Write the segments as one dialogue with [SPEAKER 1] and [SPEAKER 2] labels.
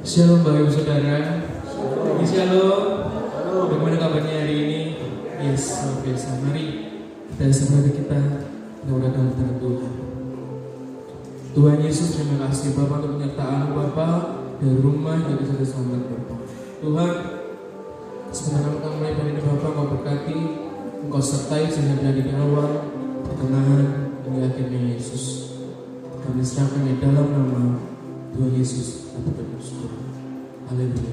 [SPEAKER 1] Shalom Bapak Ibu Saudara. Shalom. Bagaimana kabarnya hari ini? Yes, luar biasa. Mari kita seperti kita menggunakan tangan Tuhan. Tuhan Yesus, terima kasih Bapak untuk penyertaan Bapak dari rumah dari sudah selamat Bapak. Tuhan, sebenarnya kami mulai dari ini Bapak, Engkau berkati, Engkau sertai sehingga dari awal, pertengahan, hingga akhirnya Yesus. Kami serahkan di dalam nama Tuhan Yesus. Kami bersyukur. Haleluya.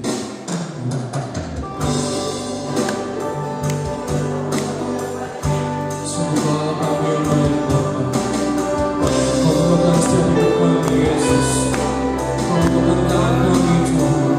[SPEAKER 1] Sungguh kami baik Bapa. Kau memegang setiap hidup kami Yesus. Kau memegang tangan kami Tuhan.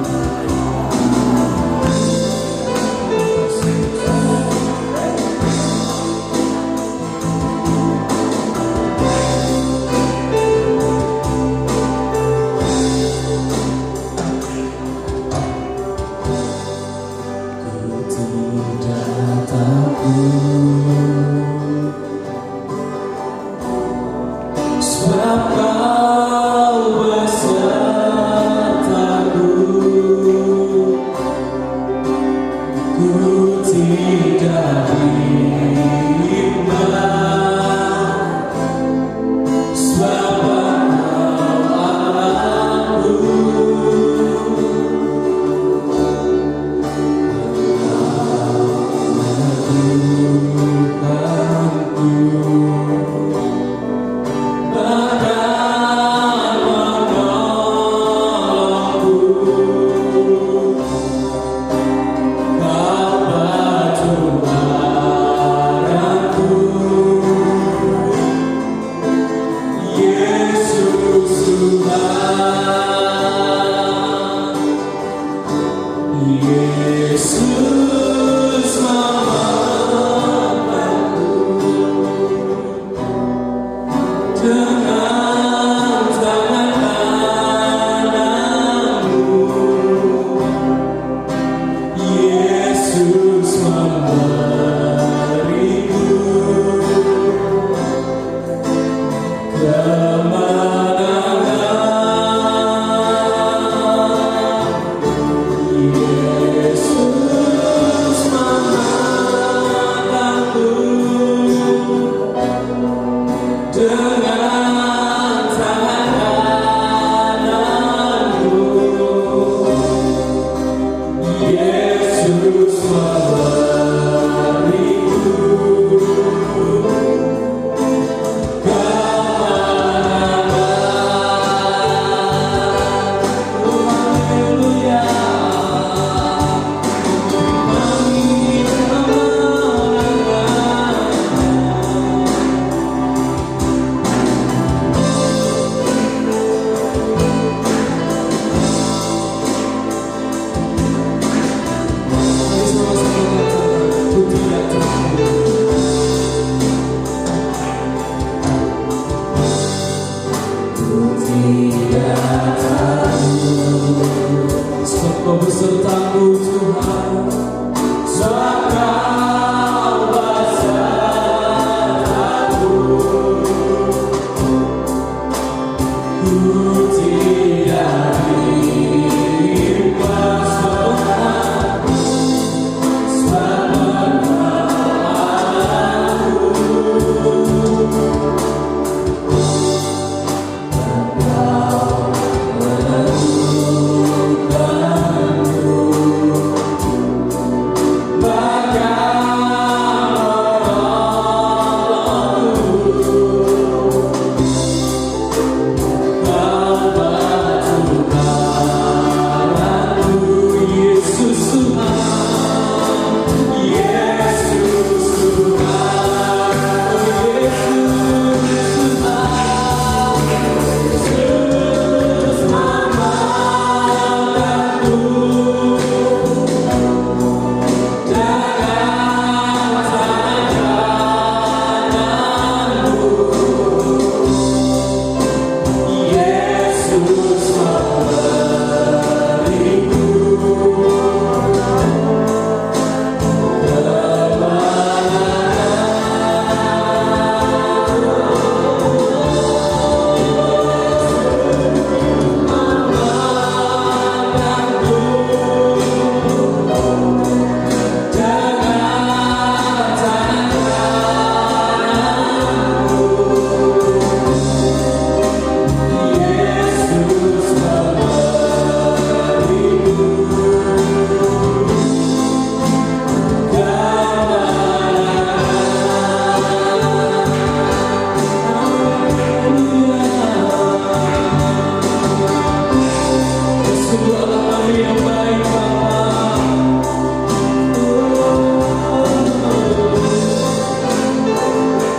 [SPEAKER 1] sungguh Allah kami yang baik Bapa.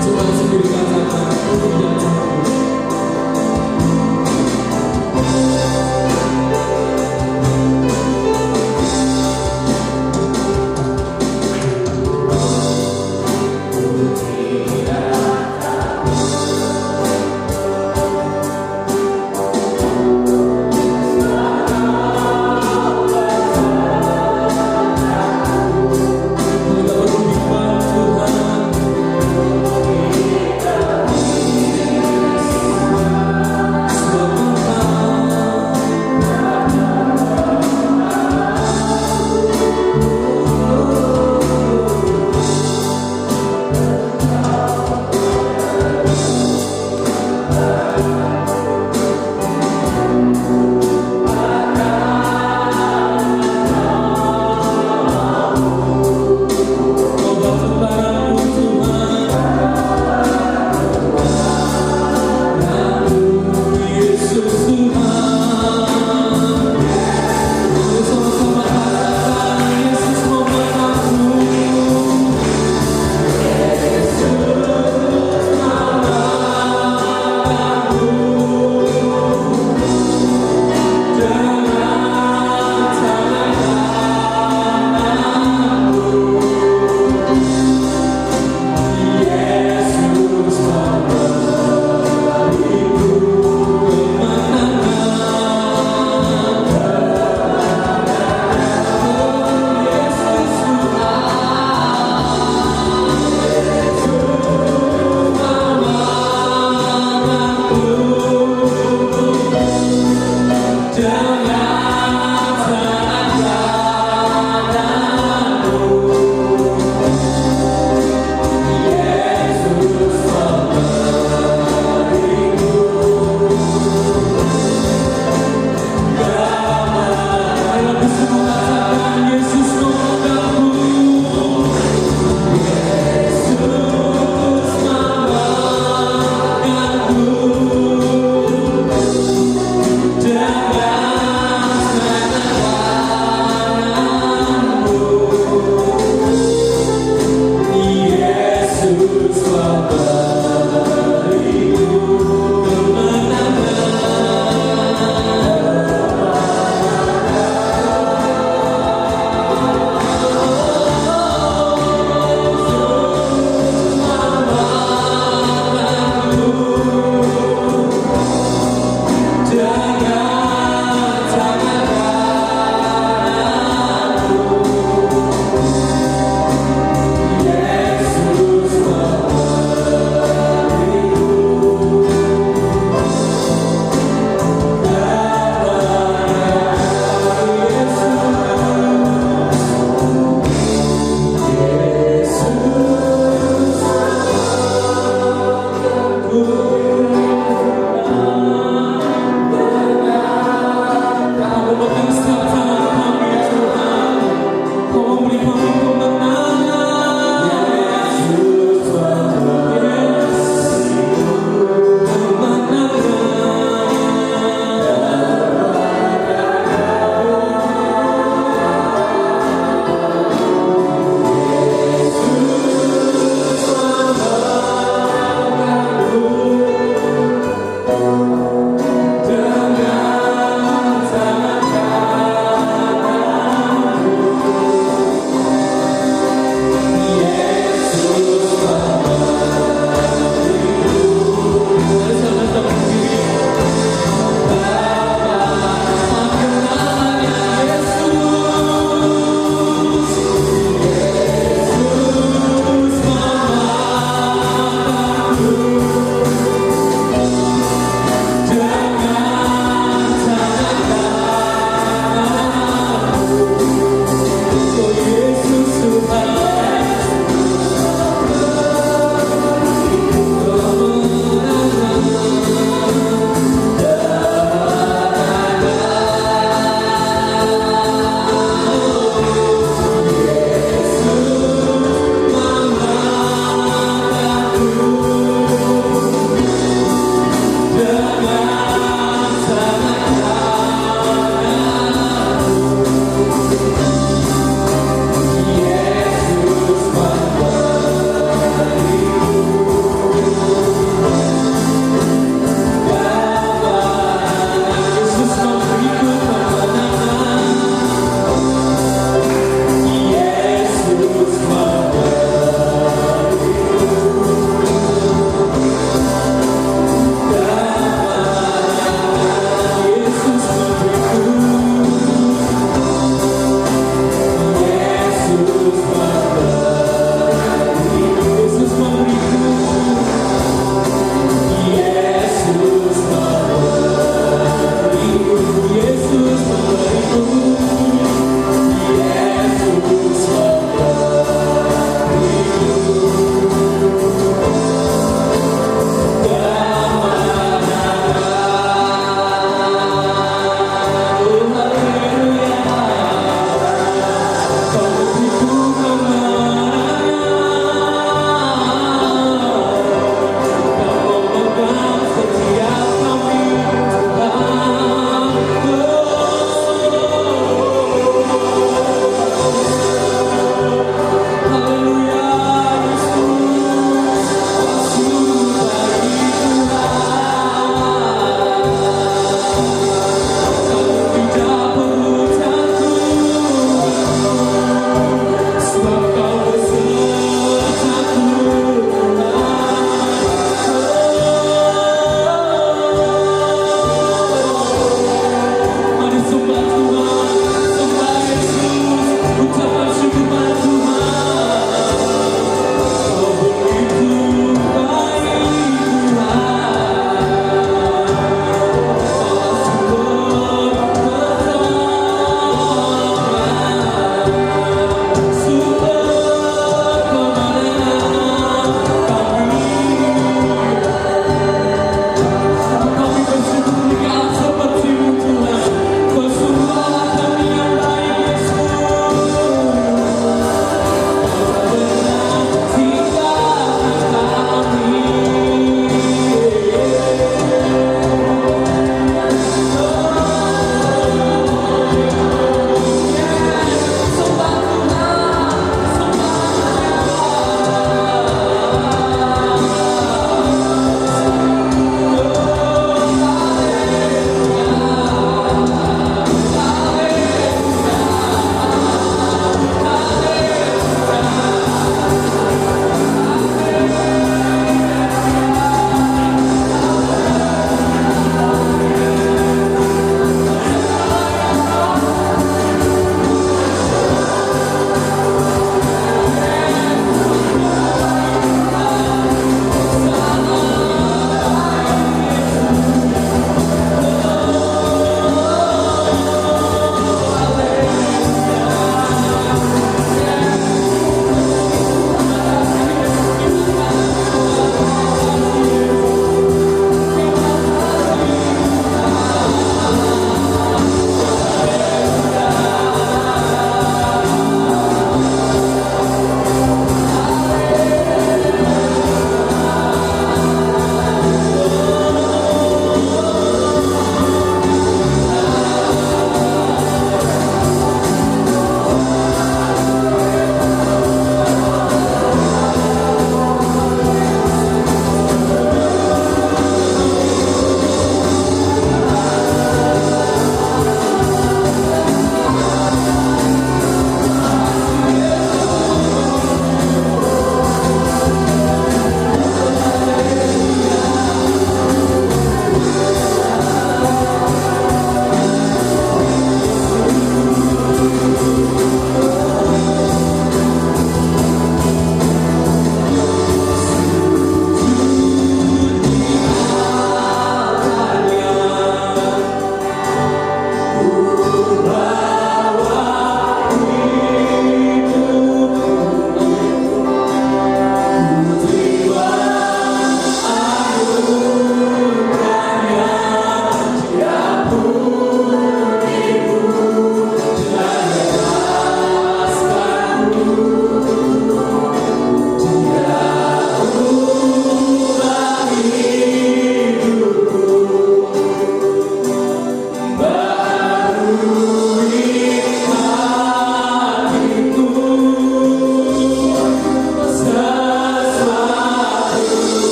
[SPEAKER 1] Coba sendiri katakan kebijakanmu.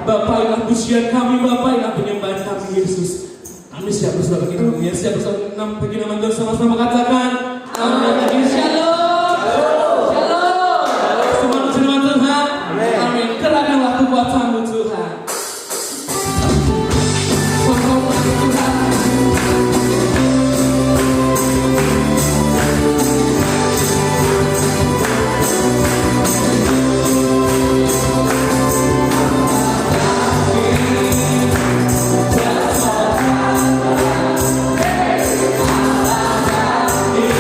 [SPEAKER 1] Bapa inilah pujian kami, Bapa inilah penyembahan kami, Yesus. Kami siap bersama bagi nama, siap bersama bagi nama Tuhan, sama-sama katakan amin. Shalom, shalom. Semua firman Tuhan, amin. Kerahkanlah kekuatanmu Tuhan.
[SPEAKER 2] Yeah.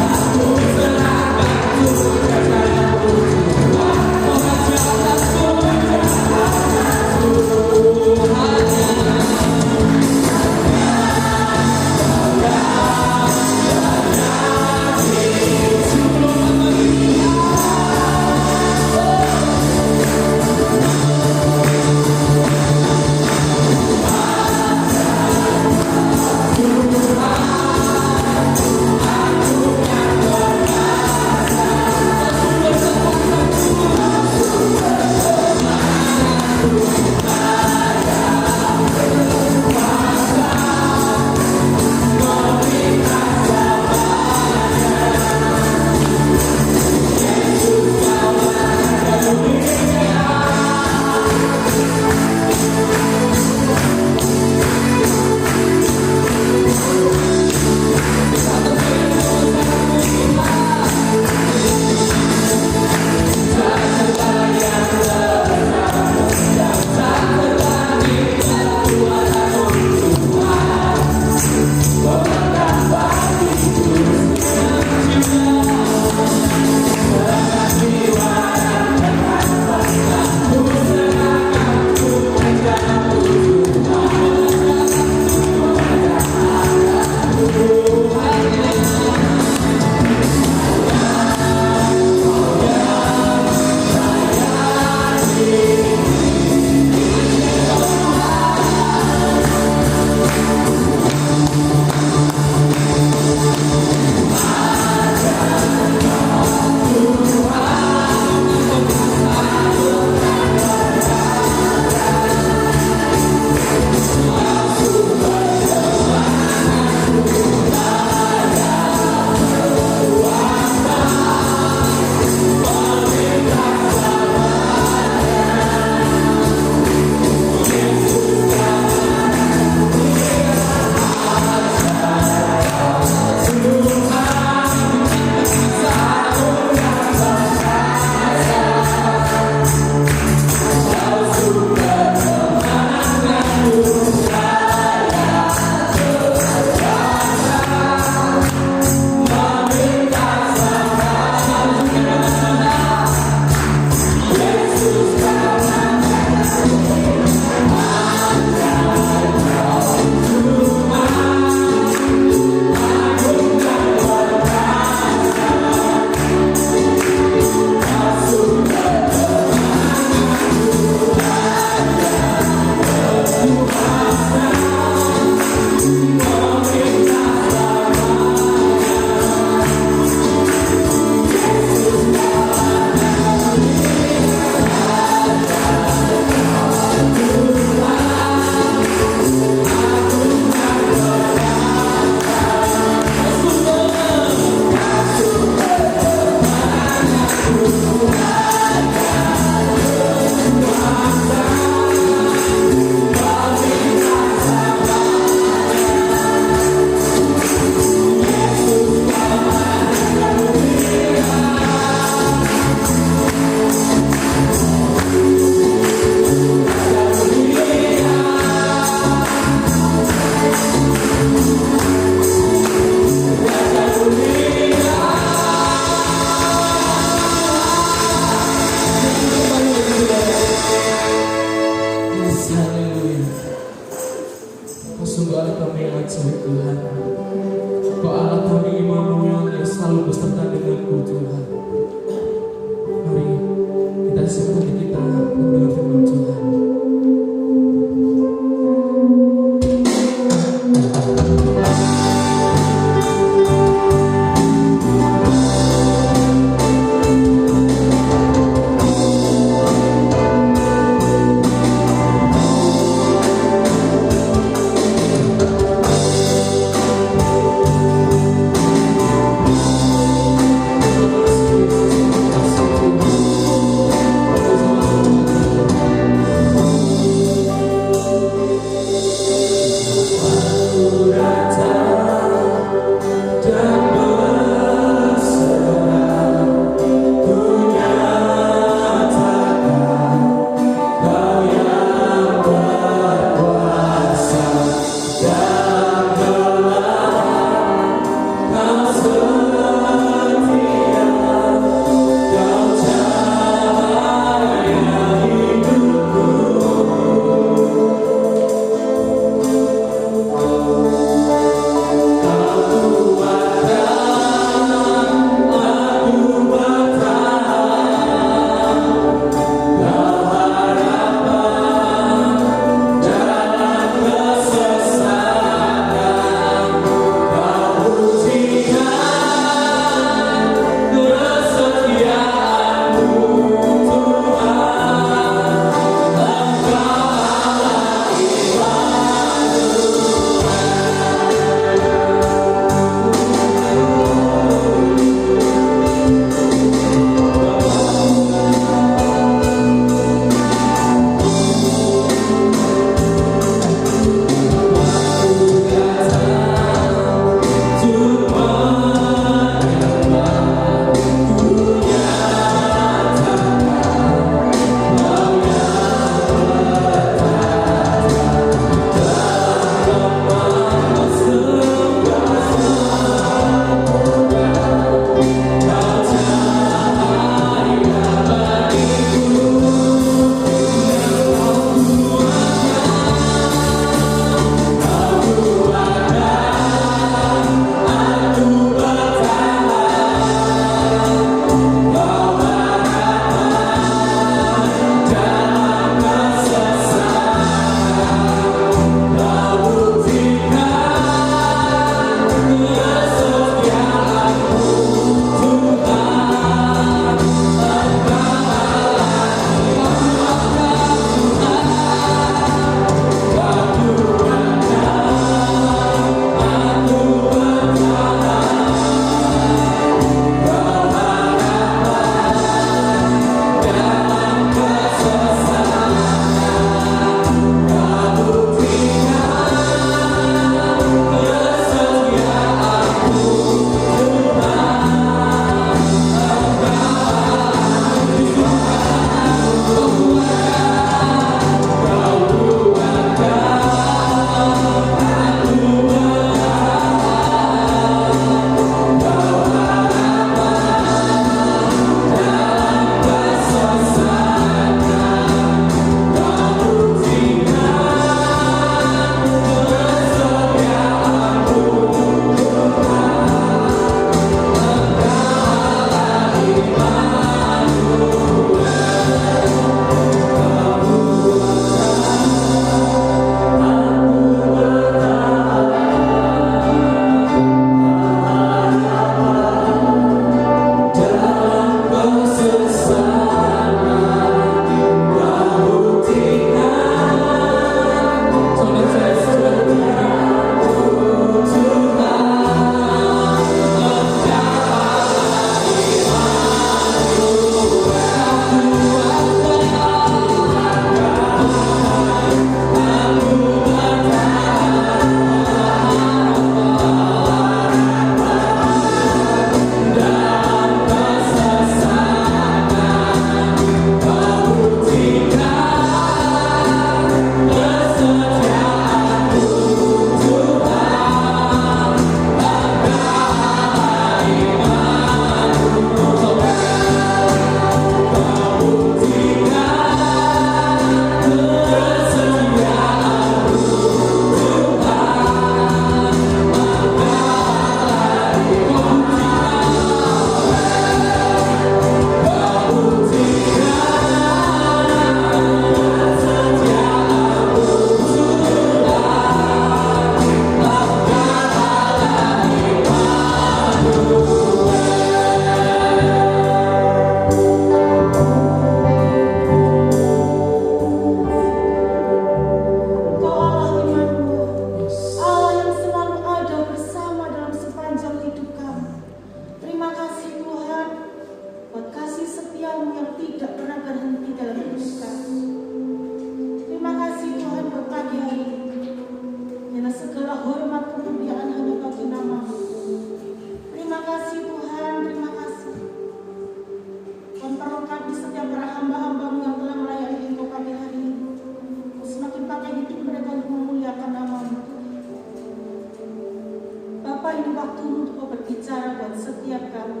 [SPEAKER 2] setiap kami.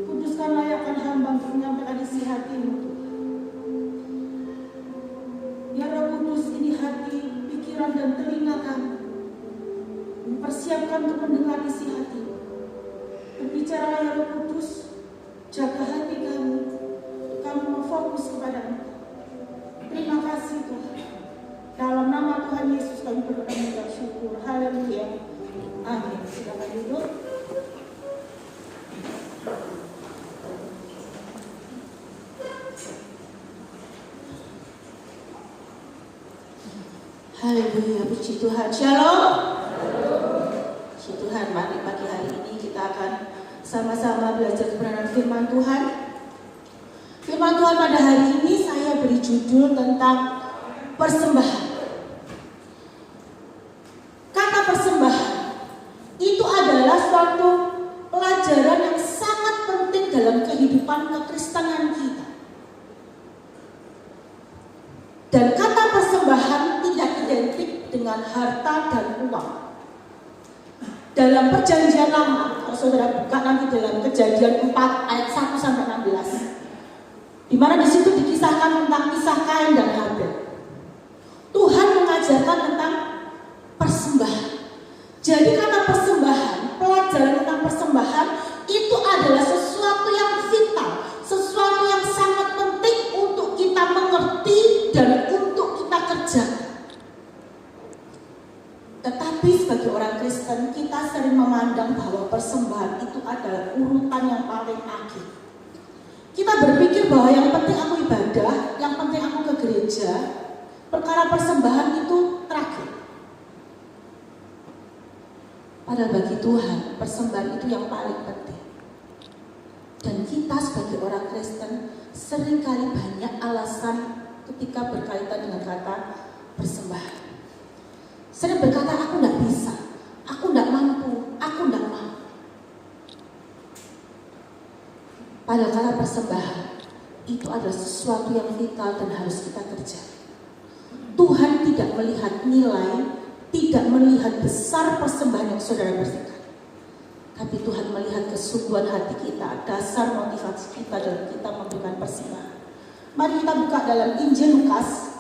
[SPEAKER 2] Kuduskan layakkan hamba untuk menyampaikan isi hati-Mu. Ya Roh Kudus, ini hati, pikiran dan telinga kami. Mempersiapkan untuk mendengar isi hati. Berbicara ya Roh Kudus, jaga hati kami. Kami mau fokus kepada Engkau. Terima kasih Tuhan. Dalam nama Tuhan Yesus kami berdoa dan mengucap syukur. Haleluya. Amin. Silakan duduk. Haleluya, puji Tuhan. Shalom. Puji Tuhan, mari pagi hari ini kita akan sama-sama belajar kebenaran firman Tuhan. Firman Tuhan pada hari ini saya beri judul tentang persembahan. Kata persembahan itu adalah suatu pelajaran yang sangat penting dalam kehidupan kekristenan kita. Dan kata persembahan tidak identik dengan harta dan uang. Dalam perjanjian lama, kalau saudara buka nanti dalam Kejadian 4 ayat 1 sampai 16, di mana di situ dikisahkan tentang kisah Kain dan Habel. Tuhan mengajarkan tentang persembahan. Jadi kata persembahan, pelajaran tentang persembahan itu adalah sesuatu yang vital, sesuatu yang sangat penting untuk kita mengerti dan untuk kita kerjakan. Tetapi sebagai orang Kristen, kita sering memandang bahwa persembahan itu adalah urutan yang paling akhir. Kita berpikir bahwa yang penting aku ibadah, yang penting aku ke gereja, perkara persembahan itu terakhir. Padahal bagi Tuhan, persembahan itu yang paling penting. Dan kita sebagai orang Kristen seringkali banyak alasan ketika berkaitan dengan kata persembahan. Sering berkata, aku tidak bisa, aku tidak mampu, aku tidak mau. Padahal kata persembahan itu adalah sesuatu yang vital dan harus kita kerjakan. Tuhan tidak melihat nilai, tidak melihat besar persembahan yang saudara berikan. Tapi Tuhan melihat kesungguhan hati kita, dasar motivasi kita dalam kita memberikan persembahan. Mari kita buka dalam Injil Lukas.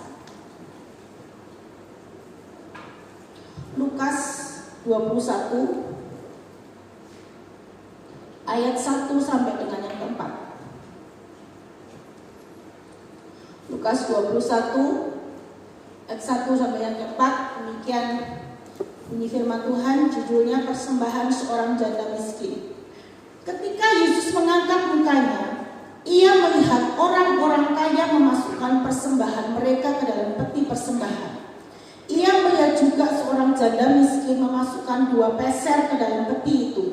[SPEAKER 2] Lukas 21 ayat 1 sampai dengan yang keempat. Lukas 21 ayat 1 sampai yang keempat. Demikian bunyi firman Tuhan, judulnya persembahan seorang janda miskin. Ketika Yesus mengangkat mukanya, ia melihat orang-orang kaya memasukkan persembahan mereka ke dalam peti persembahan. Ia melihat juga seorang janda miskin memasukkan 2 peser ke dalam peti itu.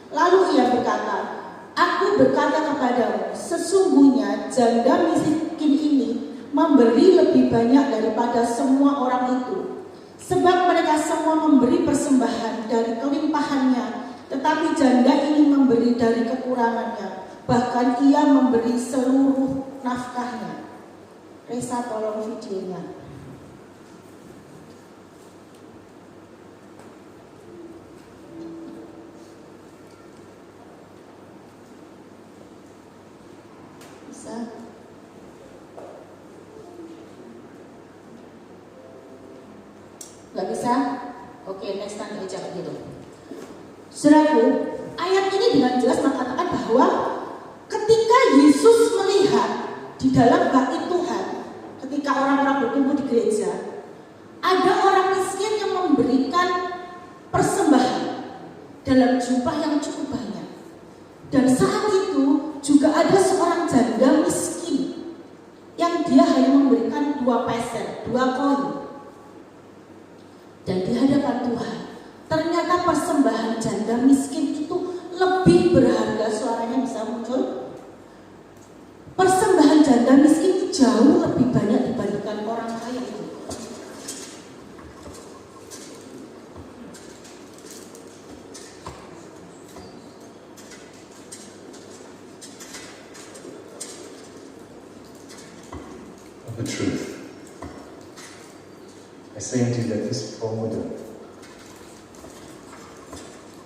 [SPEAKER 2] Lalu ia berkata, aku berkata kepadamu, sesungguhnya janda miskin ini memberi lebih banyak daripada semua orang itu. Sebab mereka semua memberi persembahan dari kelimpahannya, tetapi janda ini memberi dari kekurangannya. Bahkan ia memberi seluruh nafkahnya. Resa, tolong videonya. Bisa? Gak bisa? Oke, next nanti aja gitu. Saudaraku, ayat ini dengan jelas mengatakan bahwa ketika Yesus melihat di dalam bait Tuhan, ketika orang-orang berkumpul di gereja, ada orang miskin yang memberikan persembahan dalam jumlah yang cukup banyak. Dan saat itu juga ada seorang janda miskin yang dia hanya memberikan 2 peser, 2 koin. Dan di hadapan Tuhan, ternyata persembahan janda miskin itu lebih berharga. Suaranya bisa muncul. Persembahan janda miskin itu jauh lebih banyak dibandingkan orang kaya itu.
[SPEAKER 3] The truth. I say unto you that this poor widow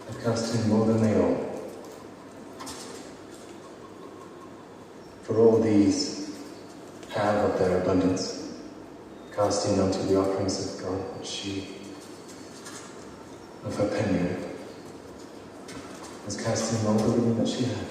[SPEAKER 3] had cast in more than they all, For all these have of their abundance, casting unto the offerings of God what she of her penury was casting all the living that she had.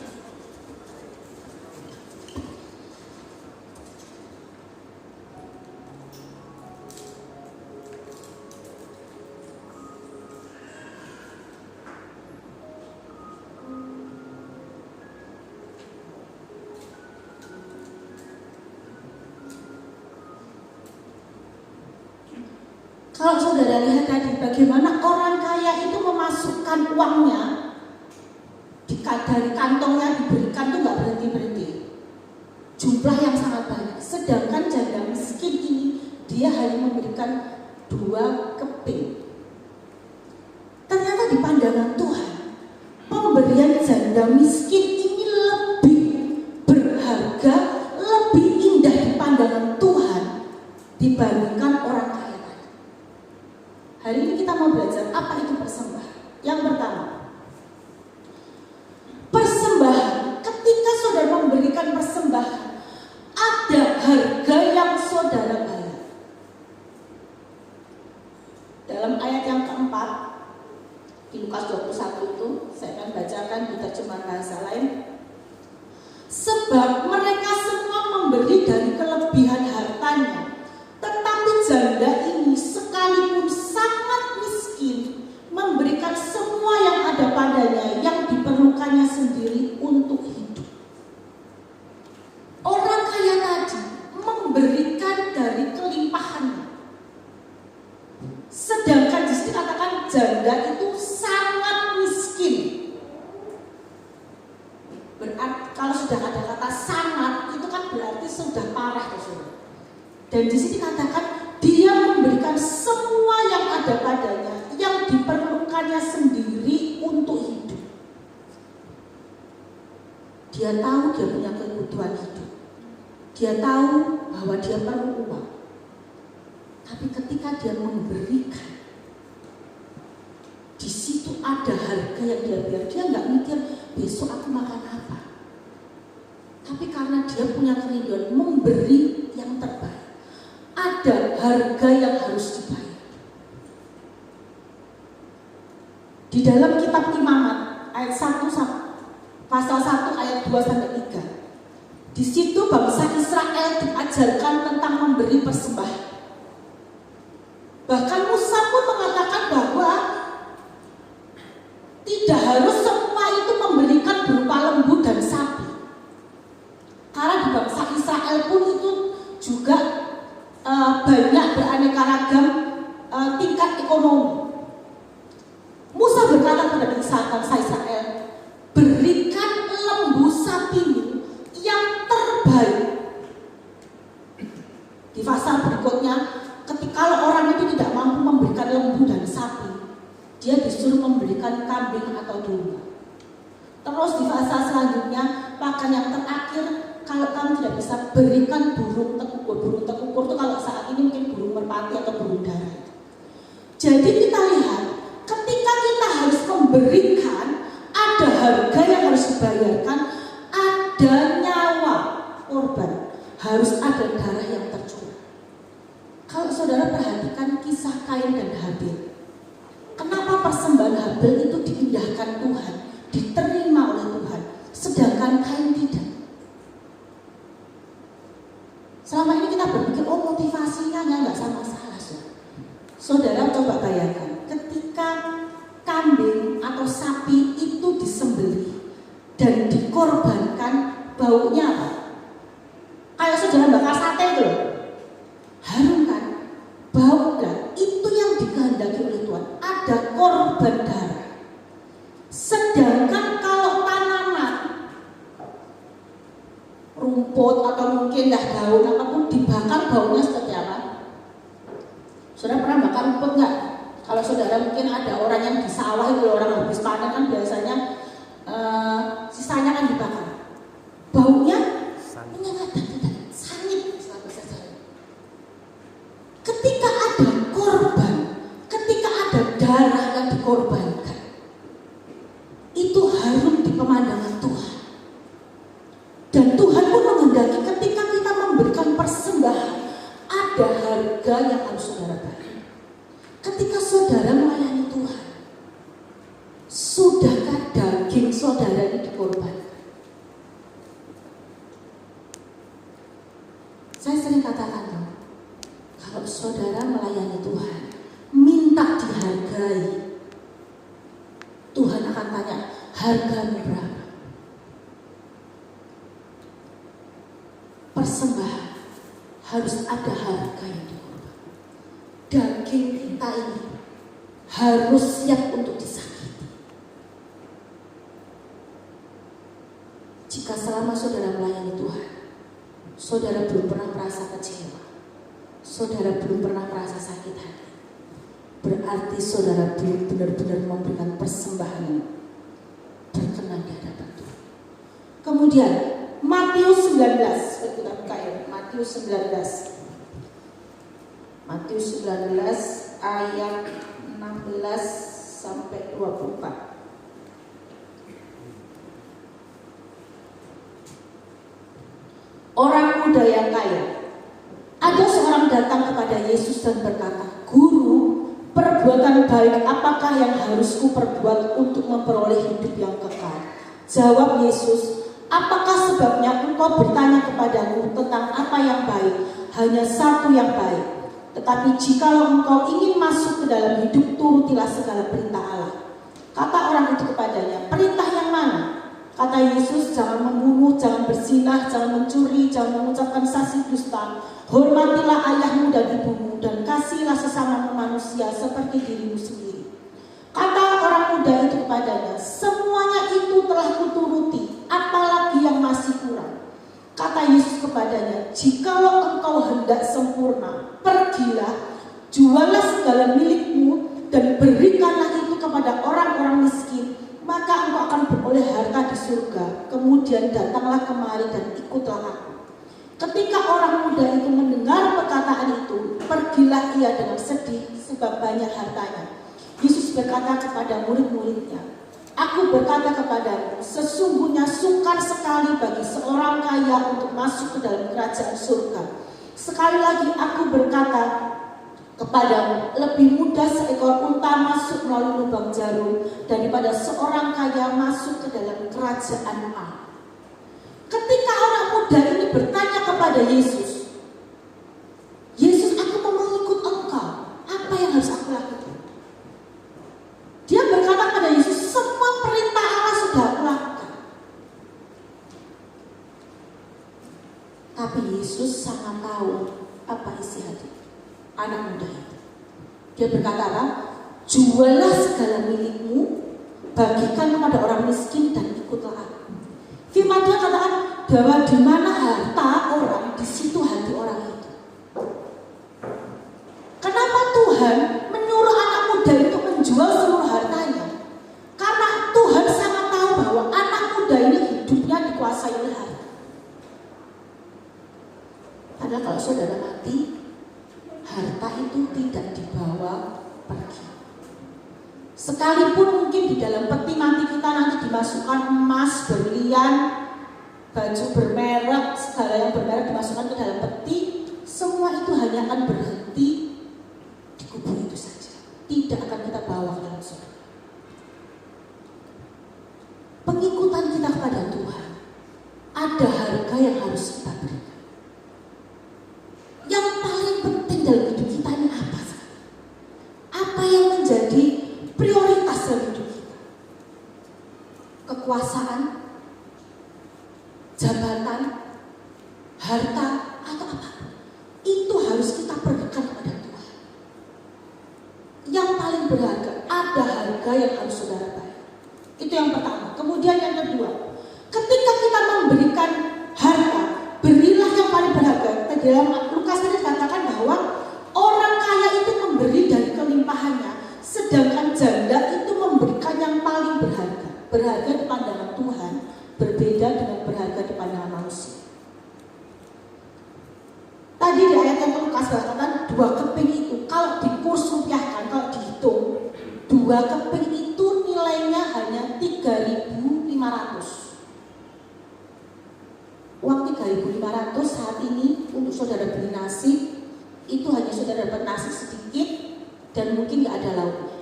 [SPEAKER 2] Kalau saudara lihat tadi bagaimana orang kaya itu memasukkan uangnya dari kantongnya diberikan tuh nggak berhenti-berhenti. Jumlah yang sangat banyak. Sedangkan janda miskin ini dia hanya memberikan 2 keping. Ternyata di pandangan Tuhan pemberian janda miskin ini lebih berharga, lebih indah di pandangan Tuhan dibandingkan orang kaya. Hari ini kita mau belajar apa itu persembahan. Yang pertama, persembahan. Ketika saudara memberikan persembahan, ada harga yang saudara bayar. Dalam ayat yang keempat di Lukas 21 itu, saya akan bacakan di terjemahan bahasa lain. Sebab mereka semua memberi dari kelebihan hartanya, tetapi janda ini sekalipun sangat miskin memberikan semua yang ada padanya yang diperlukannya sendiri untuk hidup. Orang kaya tadi memberikan dari kelimpahannya, sedangkan di sini katakan janda itu sangat miskin. Berarti kalau sudah ada kata sangat itu kan berarti sudah parah, saudara. Dan di sini katakan dia memberikan semua yang ada padanya, yang diperlukannya sendiri untuk hidup. Dia tahu dia punya kebutuhan hidup. Dia tahu bahwa dia perlu uang. Tapi ketika dia memberikan, di situ ada harga yang dia bayar. Dia nggak mikir besok aku makan apa. Tapi karena dia punya kerinduan memberi yang terbaik, ada harga yang harus dibayar. Di dalam kitab Imamat ayat 1 pasal 1 ayat 2 sampai 3. Di situ bangsa Israel diajarkan tentang memberi persembahan. Bahkan Musa pun mengatakan bahwa tidak harus semua itu memberikan berupa lembu dan sapi. Karena di bangsa Israel pun itu juga banyak beraneka ragam tingkat ekonomi. Musa berkata kepada bangsa Israel, berikan lembu sapimu yang terbaik. Di pasal berikutnya, ketika orang itu tidak mampu memberikan lembu dan sapi, dia disuruh memberikan kambing atau domba. Terus di pasal selanjutnya, bahkan yang terakhir, kalau kamu tidak bisa berikan burung tekukur. Burung tekukur itu kalau saat ini mungkin burung merpati atau burung dara. Jadi kita lihat, ketika kita harus memberikan, ada harga yang harus dibayarkan, ada nyawa korban, harus ada darah yang tercurah. Kalau saudara perhatikan kisah Kain dan Habil, kenapa persembahan Habil itu diindahkan Tuhan, diterima oleh Tuhan, sedangkan Kain tidak? Selama ini kita berpikir, oh motivasinya nggak sama salah. Saudara coba bayangkan, ketika kambing atau sapi itu disembelih dan dikorbankan, baunya apa? Kayak saudara bakar sate itu loh, harum kan? Bau kan? Itu yang dikehendaki oleh Tuhan. Ada korban darah. Sedangkan kalau tanaman, rumput atau mungkin daun apapun dibakar, baunya seperti apa? Saudara pernah bakar rumput nggak? Kalau saudara mungkin ada orang yang di sawah itu, orang habis panen kan biasanya sisanya kan dibakar. Baunya menyengat dan sangit. Ketika ada korban, ketika ada darah yang dikorbankan, itu harum di pemandangan Tuhan. Dan Tuhan pun dikorbankan. Saya sering katakan loh, kalau saudara melayani Tuhan, minta dihargai, Tuhan akan tanya, hargamu berapa? Persembahan harus ada harga yang dikorbankan. Daging kita ini harus siap untuk disakiti. Jika selama saudara melayani Tuhan, saudara belum pernah merasa kecewa, saudara belum pernah merasa sakit hati, berarti saudara belum benar-benar memberikan persembahan yang berkenan di hadapan Tuhan. Kemudian Matius 19, kita buka ya, Matius 19 ayat 16 sampai 24. Orang muda yang kaya. Ada seorang datang kepada Yesus dan berkata, "Guru, perbuatan baik apakah yang harus kuperbuat untuk memperoleh hidup yang kekal?" Jawab Yesus, "Apakah sebabnya engkau bertanya kepadaku tentang apa yang baik? Hanya satu yang baik. Tetapi jikalau engkau ingin masuk ke dalam hidup, turutilah segala perintah Allah." Kata orang itu kepadanya, "Perintah yang mana?" Kata Yesus, "Jangan membunuh, jangan berzinah, jangan mencuri, jangan mengucapkan saksi dusta. Hormatilah ayahmu dan ibumu, dan kasihilah sesama manusia seperti dirimu sendiri." Kata orang muda itu kepadanya, "Semuanya itu telah kuturuti, apalagi yang masih kurang?" Kata Yesus kepadanya, "Jikalau engkau hendak sempurna, pergilah, jualah segala milikmu, dan berikanlah itu kepada orang-orang miskin, maka engkau akan beroleh harta di surga. Kemudian datanglah kemari dan ikutlah aku." Ketika orang muda itu mendengar perkataan itu, pergilah ia dengan sedih sebab banyak hartanya. Yesus berkata kepada murid-muridnya, "Aku berkata kepadamu, sesungguhnya sukar sekali bagi seorang kaya untuk masuk ke dalam kerajaan surga. Sekali lagi aku berkata kepadamu, lebih mudah seekor unta masuk melalui lubang jarum daripada seorang kaya masuk ke dalam kerajaan Allah." Ketika orang muda ini bertanya kepada Yesus, "Yesus, aku mau mengikut engkau, apa yang harus aku lakukan?" Dia berkata kepada Yesus, "Semua perintah Allah sudah aku lakukan." Tapi Yesus sangat tahu apa isi hati anak muda itu. Dia berkata, "Jualah segala milikmu, bagikan kepada orang miskin, dan ikutlah aku." Firman Dia katakan bahwa di mana harta orang, di situ hati orang itu. Kenapa Tuhan menyuruh anak muda itu menjual seluruh hartanya? Karena Tuhan sangat tahu bahwa anak muda ini hidupnya dikuasai oleh harta. Padahal kalau saudara mati, harta itu tidak dibawa pergi. Sekalipun mungkin di dalam peti mati kita nanti dimasukkan emas, berlian, baju bermerek, segala yang bermerek dimasukkan ke dalam peti, semua itu hanya akan berhenti di kubur itu saja. Tidak akan kita bawa ke dalam surga. Pengikutan kita kepada Tuhan, ada harga yang harus kita berikan. Yang paling penting dalam hidup kita ini apa sih? Apa yang menjadi prioritas dalam hidup kita? Kekuasaan, jabatan, harta, atau apa? Itu harus kita berikan kepada Tuhan. Yang paling berharga, ada harga yang harus saudara bayar. Itu yang pertama. Kemudian yang kedua, ketika kita memberikan harta, berilah yang paling berharga. Dalam Lukas ini dikatakan bahwa orang kaya itu memberi dari kelimpahannya, sedangkan janda itu memberikan yang paling berharga. Berharga di pandangan Tuhan berbeda dengan berharga di pandangan manusia. Tadi di ayat yang Lukas katakan 2 keping itu kalau dikurs rupiahkan, kalau dihitung 2 keping itu nilainya hanya 3.500. Uang 3.500 saat ini untuk saudara beli nasi, itu hanya saudara dapat nasi sedikit dan mungkin gak ada lauknya.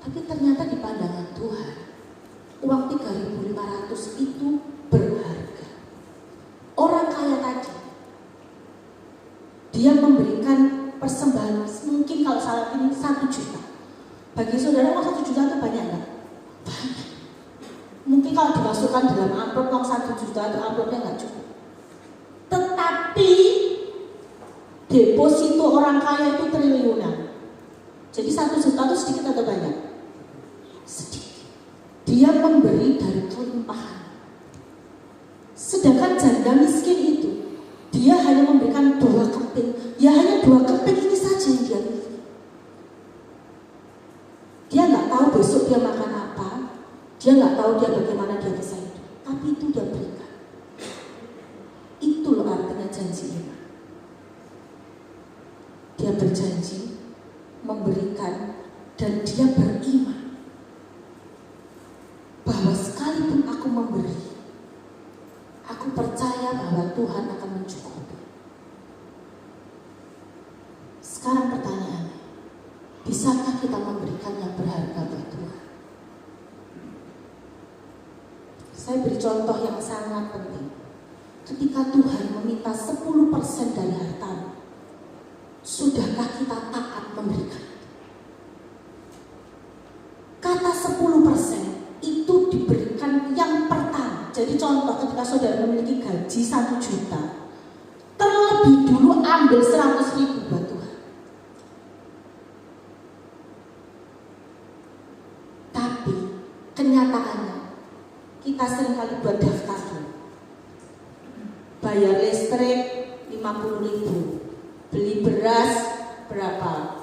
[SPEAKER 2] Tapi ternyata di pandangan Tuhan, uang 3.500 1.500 itu berharga. Orang kaya tadi, dia memberikan persembahan, mungkin kalau saat ini 1 juta. Bagi saudara uang 1 juta itu banyak nggak? Banyak. Mungkin kalau dimasukkan dalam amplop uang 1 juta itu amplopnya nggak cukup. Tetapi deposito orang kaya itu triliunan. Jadi 1 juta itu sedikit atau banyak? Sedikit. Dia memberi dari kelimpahan. Sedangkan janda miskin itu, dia hanya memberikan 2 keping. Ya hanya 2 keping ini saja yang dia miliki. Dia nggak tahu besok dia makan apa. Dia nggak tahu dia bagaimana dia bisa hidup. Tapi itu dia berikan. Itu loh artinya janji iman. Dia berjanji memberikan dan dia beriman bahwa sekalipun aku memberi, aku percaya bahwa Tuhan akan mencukupi. Sekarang pertanyaannya, bisakah kita memberikan yang berharga buat Tuhan? Saya beri contoh yang sangat penting. Ketika Tuhan meminta 10% dari hartamu, sudahkah kita taat memberikan? Kata 10% itu diberikan yang pertama. Jadi contoh ketika saudara memiliki gaji 1 juta, terlebih dulu ambil 100.000 buat Tuhan. Tapi kenyataannya kita seringkali buat daftar dulu. Bayar listrik 50.000. Beli beras berapa,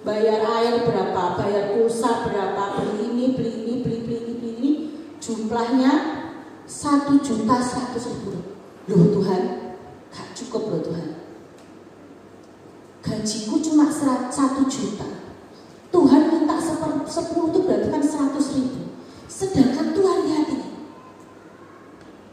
[SPEAKER 2] bayar air berapa, bayar pulsa berapa, beli ini, jumlahnya 1.100.000. Loh Tuhan, gak cukup loh Tuhan. Gajiku cuma 1 juta. Tuhan minta 10 itu berarti kan 100.000. Sedangkan Tuhan lihat ini,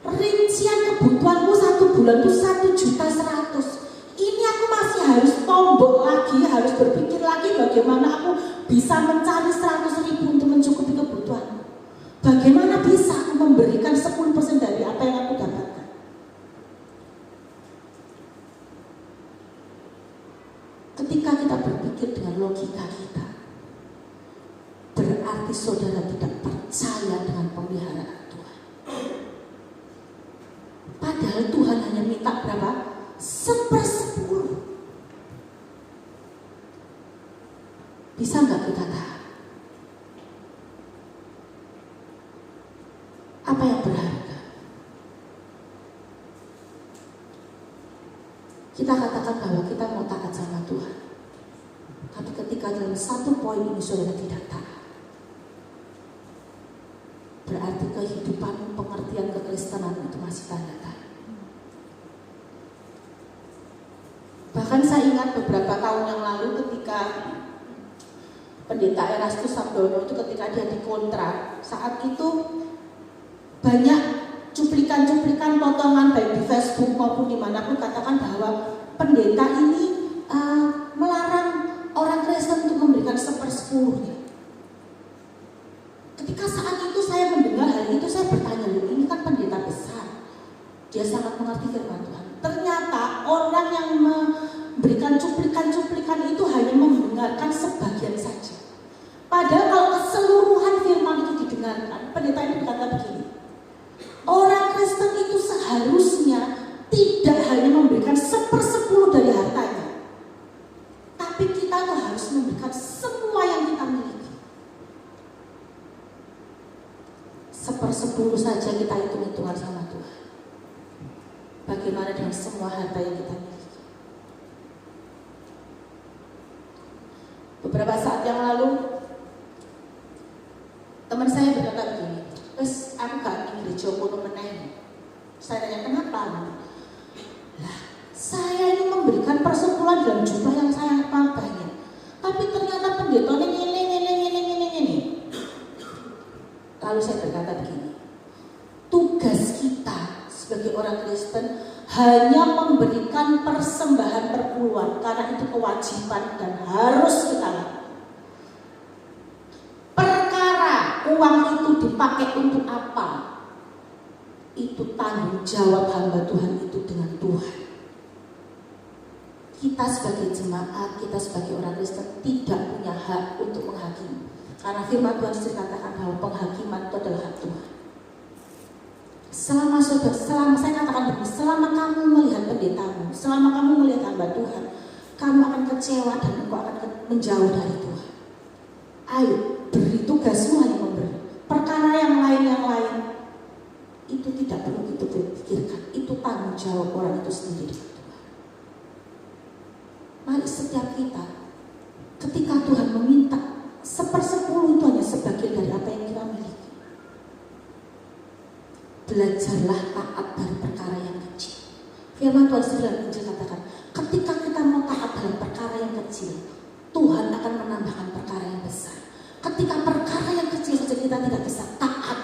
[SPEAKER 2] rincian kebutuhanmu 1 bulan itu 1.100.000. Ini aku masih harus tombol lagi, harus berpikir lagi bagaimana aku bisa mencari 100.000 untuk mencukupi kebutuhan. Bagaimana bisa aku memberikan 10% dari apa yang aku dapatkan? Ketika kita berpikir dengan logika kita, berarti saudara tidak percaya dengan pemeliharaan Tuhan. Padahal Tuhan hanya minta berapa? 1/10. Bisa nggak kita tahan? Apa yang berharga? Kita katakan bahwa kita mau taat sama Tuhan, tapi ketika dalam 1 poin ini saudara tidak taat, berarti kehidupan pengertian kekristenan itu masih tanda tanya. Bahkan saya ingat beberapa tahun yang lalu ketika Pendeta Erastus Sabdono itu ketika dia dikontrak, saat itu banyak cuplikan-cuplikan potongan baik di Facebook maupun dimanapun katakan bahwa pendeta ini melarang orang Kristen untuk memberikan 1/10-nya. Ketika saat itu saya mendengar hal itu, saya bertanya, ini kan pendeta besar, dia sangat mengerti firman Tuhan. Ternyata orang yang memberikan cuplikan-cuplikan itu hanya mendengarkan sebagian saja. Padahal kalau keseluruhan firman itu didengarkan, pendeta ini berkata begini, orang Kristen itu seharusnya tidak hanya memberikan 1/10 dari hartanya, tapi kita tuh harus memberikan semua yang kita miliki. 1/10 saja kita hitung-hitungan sama Tuhan. Bagaimana dengan semua harta yang kita miliki? Beberapa saat yang lalu teman saya berkata begini, terus aku gak ingin gereja kono meneh. Saya tanya kenapa? Lah, saya ini memberikan persepuluhan dalam jumlah yang sangat banyak, tapi ternyata pendetanya ini. Lalu saya berkata begini, tugas kita sebagai orang Kristen hanya memberikan persembahan perpuluhan karena itu kewajiban dan harus kita lakukan. Perkara uang itu dipakai untuk apa, Itu tanggung jawab hamba Tuhan itu dengan Tuhan. Kita sebagai jemaat, kita sebagai orang Kristen tidak punya hak untuk menghakimi. Karena firman Tuhan dikatakan bahwa penghakiman itu adalah hak Tuhan. Selama saya katakan begini, selama kamu melihat pendetamu, selama kamu melihat hamba Tuhan, kamu akan kecewa dan engkau akan menjauh dari Tuhan. Ayo, beri tugasmu hanya memberi. Perkara yang lain itu tidak perlu kita pikirkan. Itu tanggung jawab orang itu sendiri dengan Tuhan. Mari setiap kita, ketika Tuhan meminta 1/10 itu hanya sebagian dari apa yang kita miliki. Belajarlah taat dari perkara yang kecil. Firman Tuhan dalam Injil katakan, ketika kita mau taat dalam perkara yang kecil, Tuhan akan menambahkan perkara yang besar. Ketika perkara yang kecil saja kita tidak bisa taat,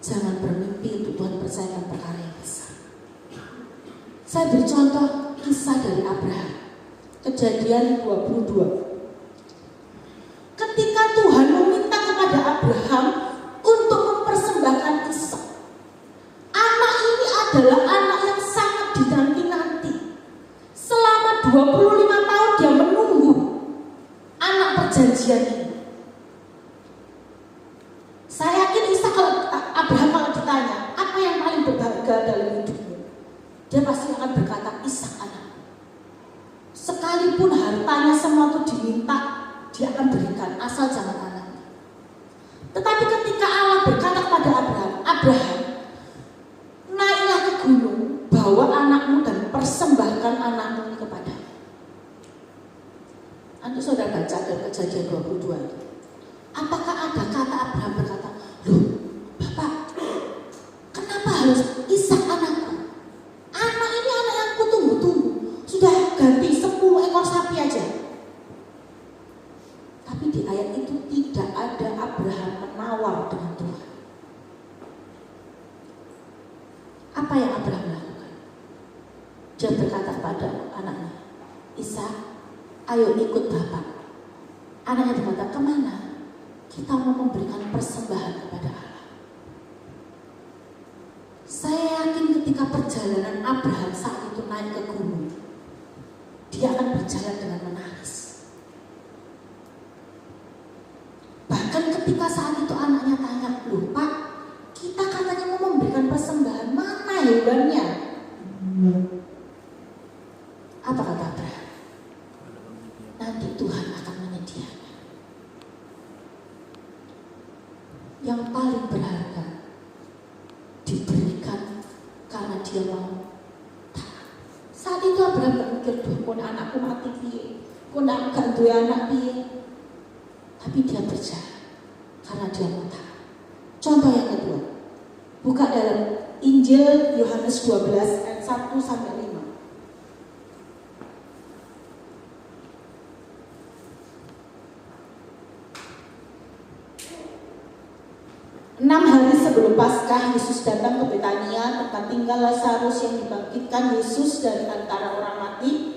[SPEAKER 2] jangan bermimpi untuk Tuhan percayakan perkara yang besar. Saya beri contoh kisah dari Abraham. Kejadian 22. Ketika Tuhan meminta kepada Abraham untuk mempersembahkan Ishak. Anak ini adalah anak yang sangat dinanti-nanti. Selama 25 tahun dia menunggu anak perjanjian ini. Saya yakin Ishak, Abraham kalau ditanya apa yang paling berharga dalam hidupmu, dia pasti akan berkata Ishak anak. Sekalipun hartanya semua itu diminta, dia akan berikan, asal jangan anaknya. Tetapi ketika Allah berkata kepada Abraham, naiklah ke gunung, bawa anakmu dan persembahkan anakmu ini kepada. Nanti saudara baca dalam Kejadian 22. Apakah ada kata Abraham berkata, loh Bapak, kenapa harus Ishak anakku? Anak ini anak yang kutunggu-tunggu. Sudah ganti 10 ekor sapi aja. Tapi di ayat itu tidak ada Abraham menawar dengan Tuhan. Apa yang Abraham lakukan? Dia berkata kepada anaknya, Ishak, ayo ikut Bapak. Anaknya berkata, kemana? Kita mau memberikan persembahan kepada Allah. Saya yakin ketika perjalanan Abraham saat itu naik ke gunung, dia akan berjalan dengan menangis. Bahkan ketika saat itu anaknya tanya, loh Pak, kita katanya mau memberikan persembahan, mana hewannya? Apa kata Abraham? Nanti Tuhan akan menyediakan. Yang paling berharga diberikan karena dia mau taat. Saat itu Abraham berpikir, duh, kon anakku mati piye, kon gak duwe anak piye. Tapi dia percaya karena dia mau taat. Contoh yang kedua, buka dalam Injil Yohanes 12 ayat 1-5. 6 hari sebelum Paskah, Yesus datang ke Betania, tempat tinggal Lazarus yang dibangkitkan Yesus dari antara orang mati.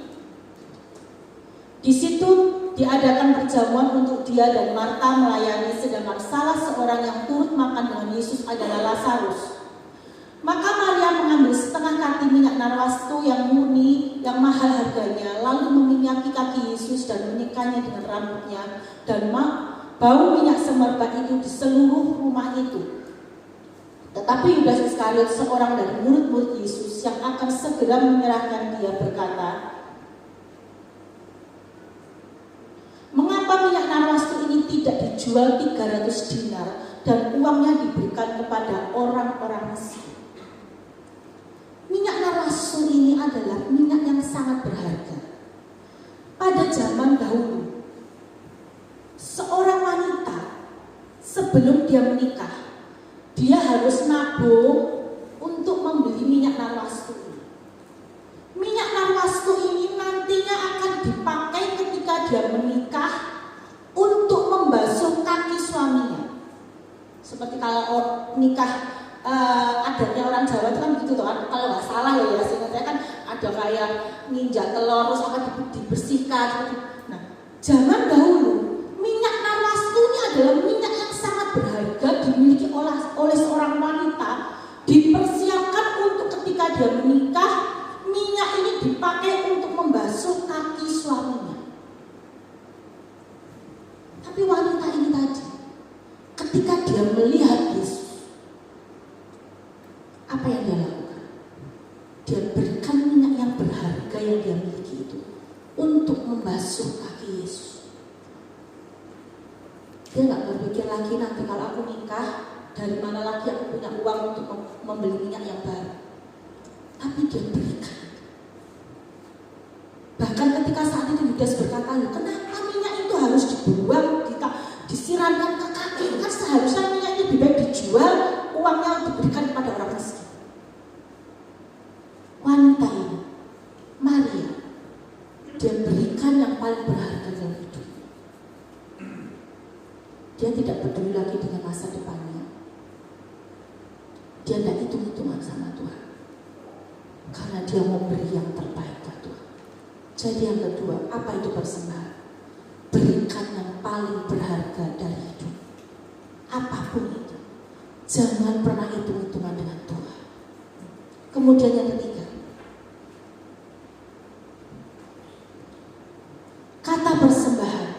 [SPEAKER 2] Di situ diadakan perjamuan untuk dia dan Marta melayani, sedangkan salah seorang yang turut makan dengan Yesus adalah Lazarus. Maka Maria mengambil setengah kati minyak narwastu yang murni, yang mahal harganya, lalu meminyaki kaki Yesus dan menyekanya dengan rambutnya, dan bau minyak semerbak itu di seluruh rumah itu. Tetapi Yudas Iskariot, seorang dari murid-murid Yesus yang akan segera menyerahkan dia, berkata, mengapa minyak narwastu ini tidak dijual 300 dinar dan uangnya diberikan kepada orang-orang miskin? Minyak narwastu ini adalah minyak yang sangat berharga. Pada zaman dahulu, seorang wanita sebelum dia menikah, dia harus nabung untuk membeli minyak narwastu. Minyak narwastu ini nantinya akan dipakai ketika dia menikah untuk membasuh kaki suaminya. Seperti kalau nikah adatnya orang Jawa itu kan begitu tuh kan, kalau nggak salah ya seingat saya kan ada kayak nginjak telur terus akan dibersihkan. Nah, zaman dahulu minyak narwastu ini adalah minyak yang sangat berharga, dimiliki oleh seorang wanita dia menikah, minyak ini dipakai untuk membasuh kaki suaminya. Tapi wanita ini tadi, ketika dia melihat Yesus, apa yang dia lakukan? Dia berikan minyak yang berharga yang dia miliki itu untuk membasuh kaki Yesus. Dia nggak berpikir lagi nanti kalau aku nikah, dari mana lagi aku punya uang untuk membeli minyak yang baru. Tapi dia berikan. Bahkan ketika saat itu Yudas berkata, kenapa minyak itu harus dibuang, disiramkan ke kaki? Kan seharusnya minyak itu lebih baik dijual, uangnya diberikan kepada orang miskin. Wanita ini, Maria, dia berikan yang paling berharga dalam hidup. Dia tidak peduli lagi dengan masa depannya. Dia tidak hitung-hitungan sama Tuhan, karena dia mau beri yang terbaik ke Tuhan. Jadi yang kedua, apa itu persembahan? Berikan yang paling berharga dari hidup. Apapun itu, jangan pernah hitung-hitungan dengan Tuhan. Kemudian yang ketiga, kata persembahan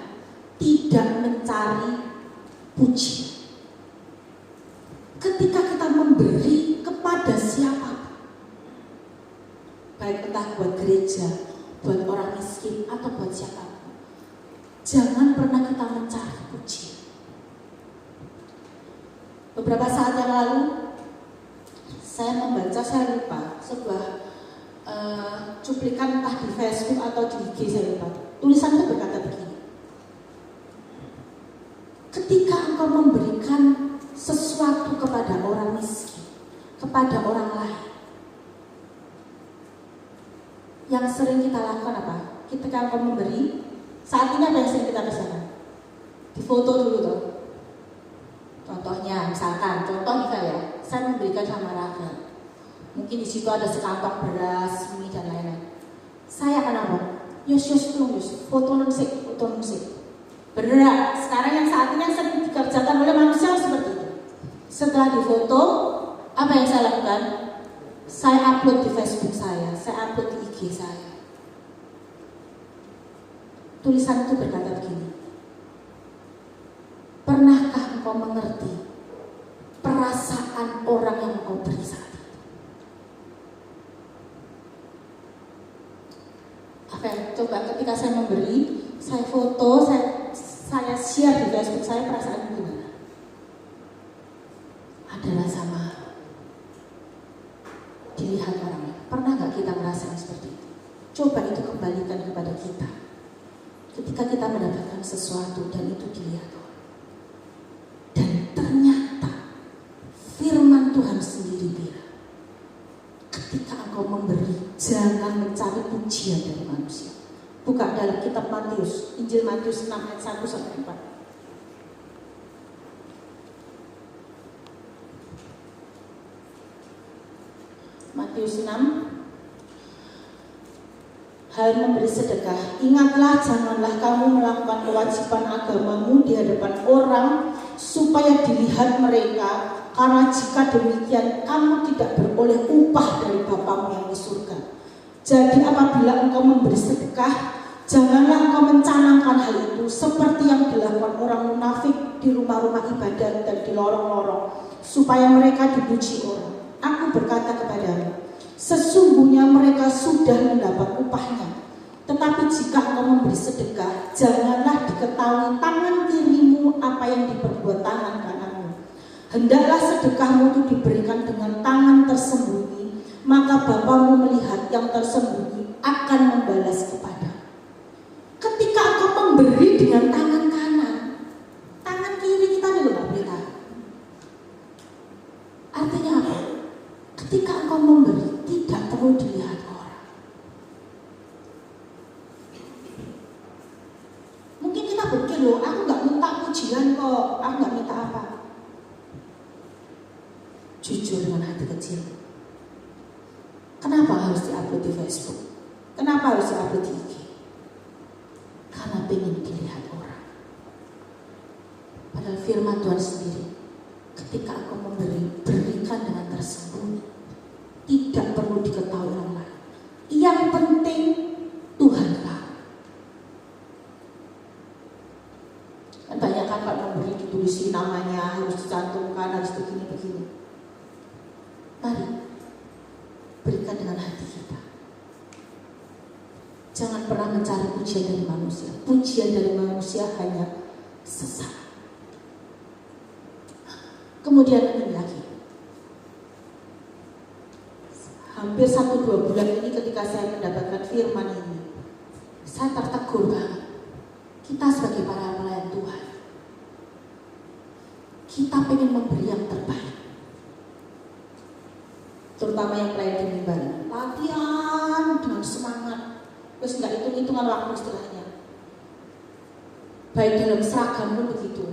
[SPEAKER 2] tidak mencari puji. Ketika kita memberi kepada siapa, baik entah buat gereja, buat orang miskin, atau buat siapapun, jangan pernah kita mencari puji. Beberapa saat yang lalu saya membaca, saya lupa, sebuah cuplikan entah di Facebook atau di IG, saya lupa. Tulisannya berkata begini: ketika engkau memberikan sesuatu kepada orang miskin, kepada orang lain, yang sering kita lakukan apa? Ketika engkau memberi, saat ini apa yang sering kita kerjakan? Difoto dulu tuh. Contohnya, misalkan, contoh nih ya, saya memberikan sama Rafael. Mungkin di situ ada sekantong beras, mie dan lain-lain. Saya akan apa? Yus, foto nusik. Berat. Sekarang yang saat ini yang sering dikerjakan oleh manusia seperti itu. Setelah difoto, apa yang saya lakukan? Saya upload di Facebook saya upload di IG saya. Tulisan itu berkata begini: pernahkah engkau mengerti perasaan orang yang engkau beri saat itu? Oke, coba ketika saya memberi, saya foto, saya share di Facebook saya, perasaan gimana? Adalah sama dilihat orang. Pernah gak kita ngerasain seperti itu? Coba itu kembalikan kepada kita. Ketika kita mendapatkan sesuatu dan itu dilihat orang. Dan ternyata firman Tuhan sendiri bilang, ketika engkau memberi, jangan mencari pujian dari manusia. Buka dalam kitab Matius, Injil Matius 6 ayat 1 sampai 4. Matius 6, hal memberi sedekah. Ingatlah, janganlah kamu melakukan kewajiban agamamu di hadapan orang supaya dilihat mereka, karena jika demikian kamu tidak beroleh upah dari Bapamu yang di surga. Jadi apabila engkau memberi sedekah, janganlah engkau mencanangkan hal itu seperti yang dilakukan orang munafik di rumah-rumah ibadat dan di lorong-lorong, supaya mereka dipuji orang. Aku berkata kepadamu, sesungguhnya mereka sudah mendapat upahnya. Tetapi jika engkau memberi sedekah, janganlah diketahui tangan kirimu apa yang diperbuat tangan kananmu. Hendaklah sedekahmu itu diberikan dengan tangan tersembunyi, maka Bapamu melihat yang tersembunyi akan membalas kepada. Ketika engkau memberi dengan tangan kanan, tangan kiri kita dulu gak boleh tahu. Artinya apa? Ketika engkau memberi, tidak perlu dilihat orang. Mungkin kita berpikir, loh, aku gak minta pujian kok, aku gak minta apa. Jujur dengan hati kecil, kenapa harus diupload di Facebook? Kenapa harus diupload di IG? Karena pengen dilihat orang. Padahal firman Tuhan sendiri, ketika aku memberi, berikan dengan tersembunyi. Tidak perlu diketahui namanya, harus dicantumkan, harus begini-begini. Mari berikan dengan hati kita. Jangan pernah mencari pujian dari manusia. Pujian dari manusia hanya sesaat. Kemudian ini lagi. Hampir 1-2 bulan ini ketika saya mendapatkan firman ini, saya tertegur banget. Kita sebagai para pelayan Tuhan, kita pengen memberi yang terbaik. Terutama yang pelayan di mimbar. Latihan dengan semangat. Terus nggak hitung-hitungan waktu istilahnya. Baik dalam seragam pun begitu.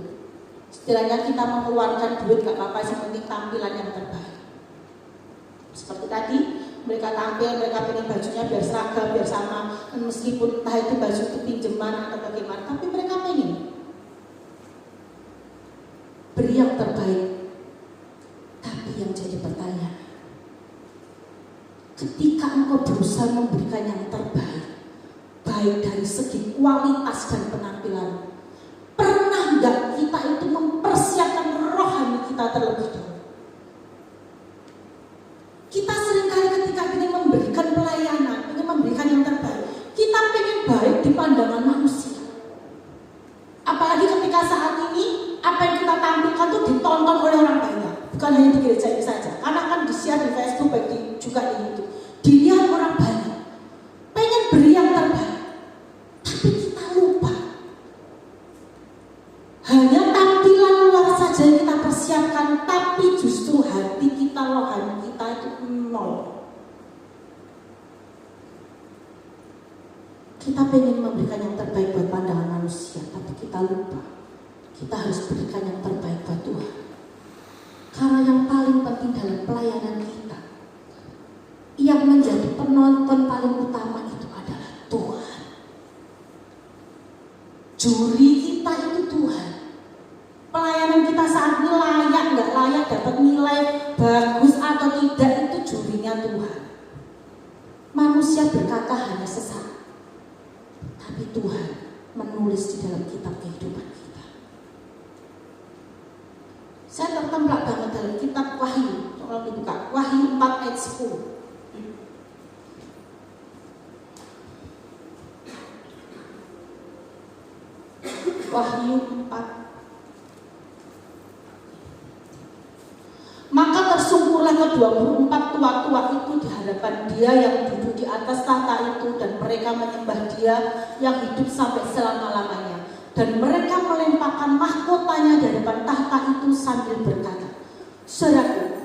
[SPEAKER 2] Istilahnya kita mengeluarkan duit gak apa-apa, yang penting tampilan yang terbaik. Seperti tadi, mereka tampil, mereka pengen bajunya biar seragam, biar sama. Dan meskipun entah itu baju itu pinjaman atau bagaimana, tapi mereka pengen beri yang terbaik. Tapi yang jadi pertanyaan, ketika engkau berusaha memberikan yang terbaik, baik dari segi kualitas dan penampilan, pernah nggak kita itu mempersiapkan rohani kita terlebih dahulu? Kita seringkali ketika ingin memberikan pelayanan, ingin memberikan yang terbaik, kita pengen baik di pandangan manusia. Apalagi ketika saat ini, apa yang kita tampilkan itu ditonton oleh orang banyak. Bukan hanya di gereja ini saja, karena kan di-share di Facebook, baik juga di YouTube. Dilihat orang banyak, pengen beri yang terbaik. Tapi kita lupa. Hanya tampilan luar saja yang kita persiapkan, tapi justru hati kita, rohani kita itu nol. Kita pengen memberikan yang terbaik buat pandangan manusia, tapi kita lupa. Kita harus berikan yang terbaik buat Tuhan. Karena yang paling penting dalam pelayanan kita, yang menjadi penonton paling utama itu adalah Tuhan. Juri kita itu Tuhan. Pelayanan kita saat ini layak nggak layak, dapat nilai bagus atau tidak, itu jurinya Tuhan. Manusia berkata hanya sesaat, tapi Tuhan menulis di dalam kitab kehidupan kita. Saya tertemplak banget dalam kitab Wahyu. Tolong dibuka, Wahyu 4 ayat 10. Wahyu 4. Maka tersungkurlah ke-24 tua-tua itu di hadapan Dia yang duduk di atas tahta itu, dan mereka menyembah Dia yang hidup sampai selama-lamanya. Dan mereka melemparkan mahkotanya di hadapan tahta itu sambil berkata, saudaraku,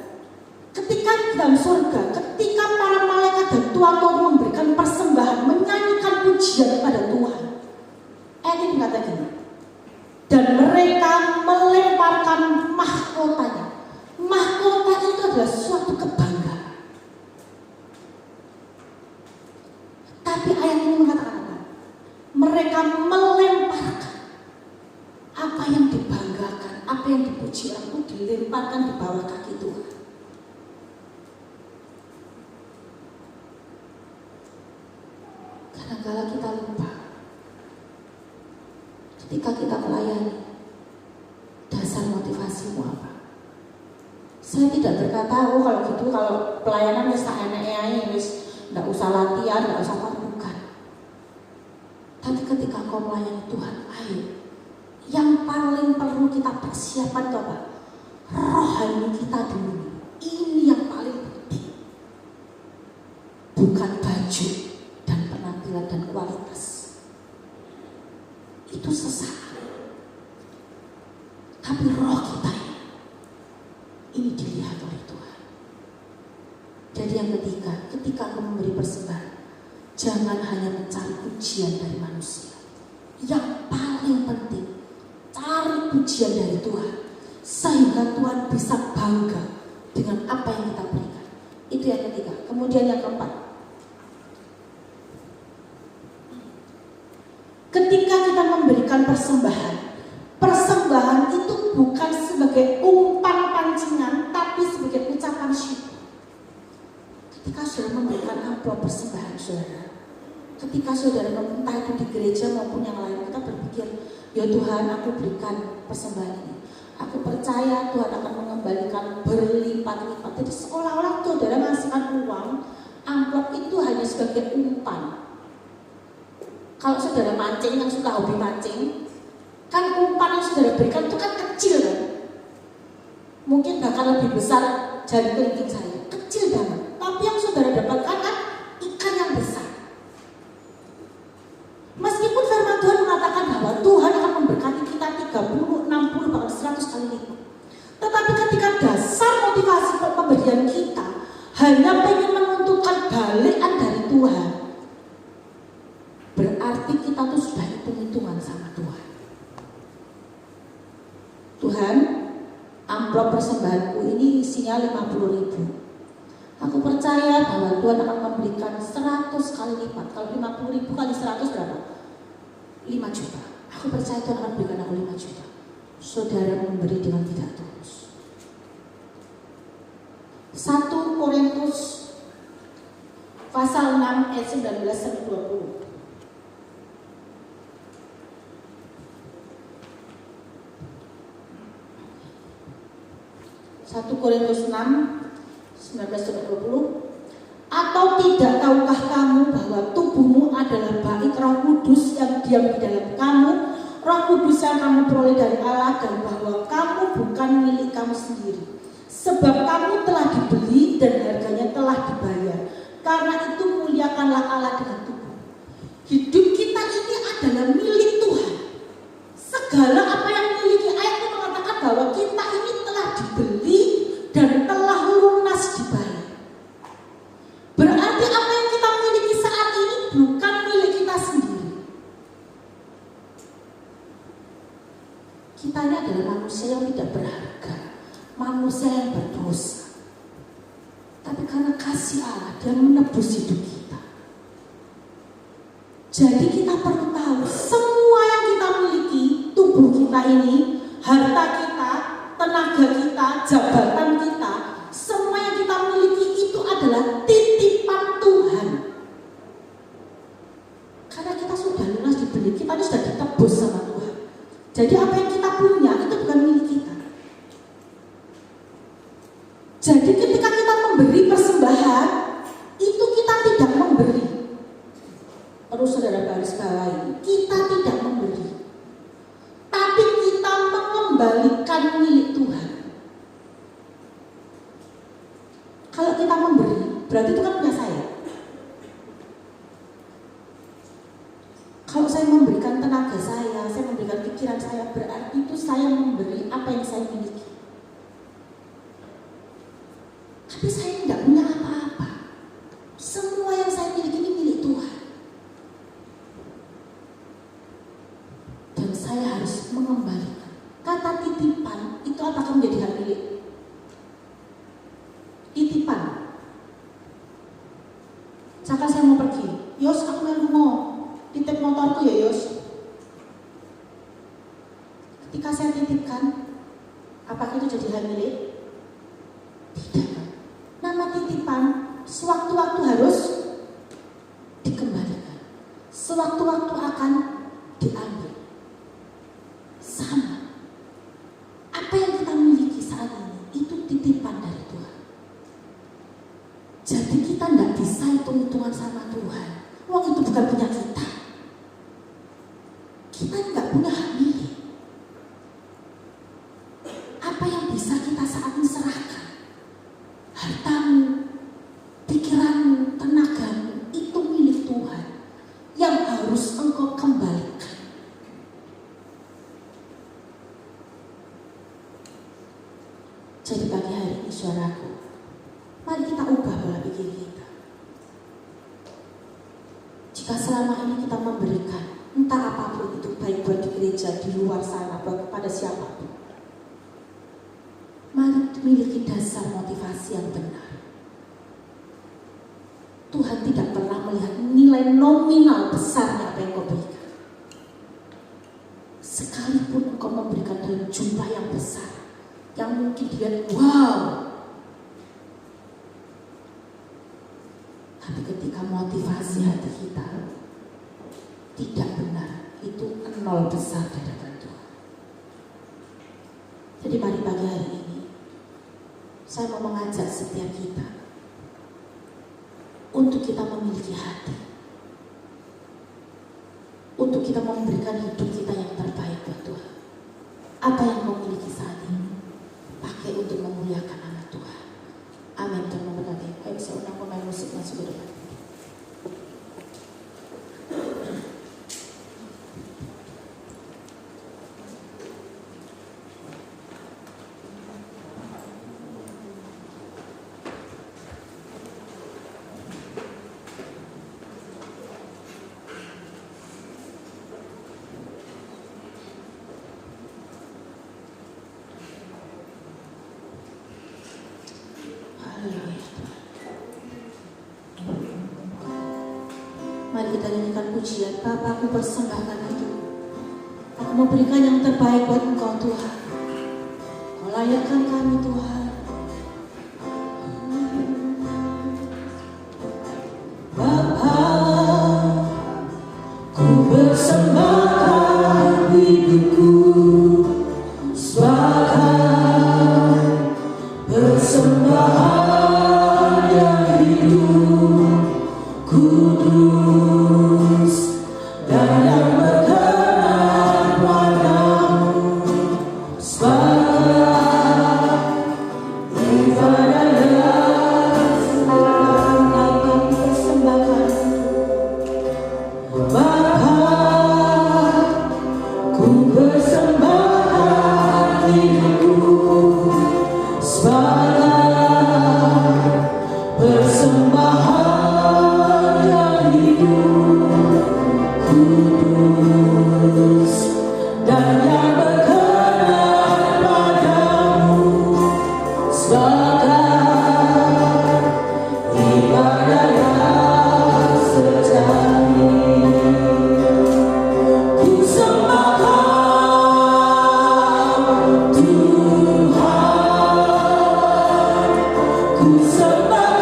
[SPEAKER 2] ketika di dalam surga, ketika para malaikat dan tua-tua memberikan persembahan, menyanyikan pujian kepada Tuhan, ini berkata gini, dan mereka melemparkan mahkotanya. Mahkota itu adalah suatu kebanggaan. Tapi ayat ini mengatakan apa? Mereka melemparkan apa yang dibanggakan, apa yang dipuji orang itu dilemparkan di bawah kaki Tuhan. Kadang-kadang kita lupa, ketika kita melayani, dasar motivasimu apa? Saya tidak berkata, oh kalau gitu, kalau pelayanan wis tak enek-enek, wis nggak usah latihan, nggak usah apa, bukan. Tapi ketika kau melayani Tuhan, ayo, yang paling perlu kita persiapkan itu apa? Rohani kita dulu. Ini yang paling penting. Bukan baju dan penampilan dan kualitas. Itu sesaat. Tapi roh kita ini dilihat oleh Tuhan. Jadi yang ketiga, ketika kamu memberi persembahan, jangan hanya mencari pujian dari manusia. Yang paling penting, cari pujian dari Tuhan, sehingga Tuhan bisa bangga dengan apa yang kita berikan. Itu yang ketiga. Kemudian yang keempat, ketika kita memberikan persembahan, persembahan itu bukan sebagai umpan pancingan, tapi sebagai ucapan syukur. Ketika saudara memberikan amplop persembahan saudara, ketika saudara entah itu di gereja maupun yang lain, kita berpikir, ya Tuhan, aku berikan persembahan ini. Aku percaya Tuhan akan mengembalikan berlipat-lipat. Jadi seolah-olah saudara ngasihkan uang, amplop itu hanya sebagai umpan. Kalau saudara mancing, yang suka hobi mancing, kan umpan yang saudara berikan itu kan kecil kan? Mungkin bahkan lebih besar jari kelingking saya, kecil banget. Tapi yang saudara dapatkan kan ikan yang besar. Meskipun firman Tuhan mengatakan bahwa Tuhan akan memberkati kita 30, 60, bahkan 100 kali lipat. Tetapi ketika dasar motivasi pemberian kita hanya pengen menuntutkan balikan dari Tuhan, berarti kita tuh sudah hitung-hitungan sama Tuhan. Tuhan, amplop persembahanku ini isinya 50.000. Aku percaya bahwa Tuhan akan memberikan 100 kali lipat. Kalau 50.000 kali 100 berapa? 5 juta. Aku percaya Tuhan akan berikan aku 5 juta. Saudara memberi dengan tidak tulus. 1 Korintus pasal 6 ayat 19 sampai 20. 1 Korintus 6 19-20. Atau tidak tahukah kamu bahwa tubuhmu adalah bait Roh Kudus yang diam di dalam kamu, Roh Kudus yang kamu peroleh dari Allah, dan bahwa kamu bukan milik kamu sendiri, sebab kamu telah dibeli dan harganya telah dibayar. Karena itu muliakanlah Allah dengan tubuh. Hidup kita ini adalah milik Tuhan. Segala apa yang memiliki, ayat itu mengatakan bahwa kita ini telah dibeli dan telah lunas dibayar. Berarti apa yang kita miliki saat ini bukan milik kita sendiri. Kita ini adalah manusia yang tidak berharga, manusia yang berdosa. Tapi karena kasih Allah, Dia menebus hidup kita. Jadi kita perlu tahu semua yang kita miliki, tubuh kita ini, harta kita, tenaga kita, jabatan kita, semua yang kita miliki itu adalah titipan Tuhan. Karena kita sudah lunas dibeli, kita ini sudah ditebus sama Tuhan. Jadi apa yang kita punya itu bukan milik kita. Jadi ketika kita memberi persembahan, itu kita tidak memberi. Perlu saudara garis bawahi, kita tidak memberi, tapi kita mengembalikan milik Tuhan. Kalau kita memberi, berarti itu kan punya saya. Kalau saya memberikan tenaga saya memberikan pikiran saya, berarti itu saya memberi apa yang saya miliki. Tapi saya tidak punya apa-apa. Semua yang saya miliki ini milik Tuhan. Dan saya harus mengembalikan. Kata titipan itu apakah menjadi hak milik? Titipan. Misalkan saya mau pergi, Yos aku mau titip motorku ya Yos. Ketika saya titipkan, apakah itu jadi hak milik? Tidak. Nama titipan sewaktu-waktu harus dikembalikan, sewaktu-waktu akan diambil. Sama. Apa yang kita miliki saat ini itu titipan dari Tuhan. Jadi kita tidak bisa hitung-hitungan sama Tuhan. Uang itu bukan punya kita. Kita tidak punya hak milik. Apa yang bisa kita saat ini serahkan? Hartamu, pikiranmu, tenagamu, itu milik Tuhan yang harus engkau kembalikan. Jadi pagi hari ini saudaraku, mari kita ubah pola pikir kita. Jika selama ini kita memberikan entah apapun itu, baik buat di gereja, di luar sana, kepada siapapun, mari miliki dasar motivasi yang benar. Tuhan tidak pernah melihat nilai nominal besarnya apa yang kau berikan. Sekalipun engkau memberikan dalam jumlah yang besar, yang mungkin dilihat wow, tapi ketika motivasi hati kita tidak benar, itu nol besar di hadapan Tuhan. Jadi Saya mau mengajak setiap kita untuk kita memiliki hati, untuk kita memberikan hidup kita yang terbaik buat Tuhan. Apa yang kau miliki saat ini, pakai untuk memuliakan nama Tuhan. Amin. Tuhan memberkati. Ayo saya undang pemain musik masuk ke depan. Mari kita nyanyikan pujian. Bapa, aku persembahkan hidup. Aku mau berikan yang terbaik buat Engkau Tuhan. Kau layakkan kami Tuhan. Bapa, ku persembahkan hidupku sebagai persembahan yang hidup, kudus dan yang berkenan padamu, sebagai ibadah yang akan persembahkan. Bapa, ku persembahkan hidupku sebagai persembahan yang hidup, kudus dan yang berkenan padamu, sebagai ibadah yang sejati. Ku sembah Kau Tuhan, ku sembah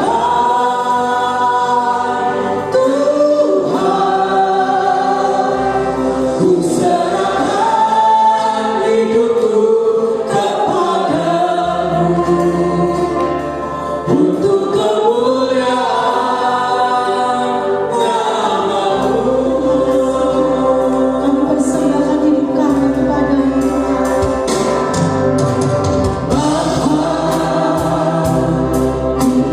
[SPEAKER 2] ku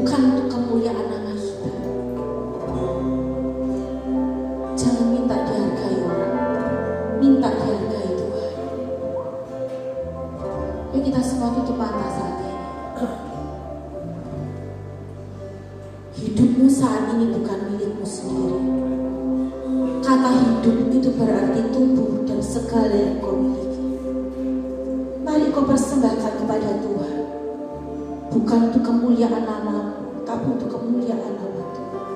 [SPEAKER 2] bukan untuk kemuliaan nama kita. Jangan minta dihargai orang, minta dihargai Tuhan. Yuk kita semua tutup mata saat ini. Hidupmu saat ini bukan milikmu sendiri. Kata hidup itu berarti tubuh dan segala yang kau miliki. Mari kau persembahkan kepada Tuhan. Bukan untuk kemuliaan namamu, tapi untuk kemuliaan nama Tuhan.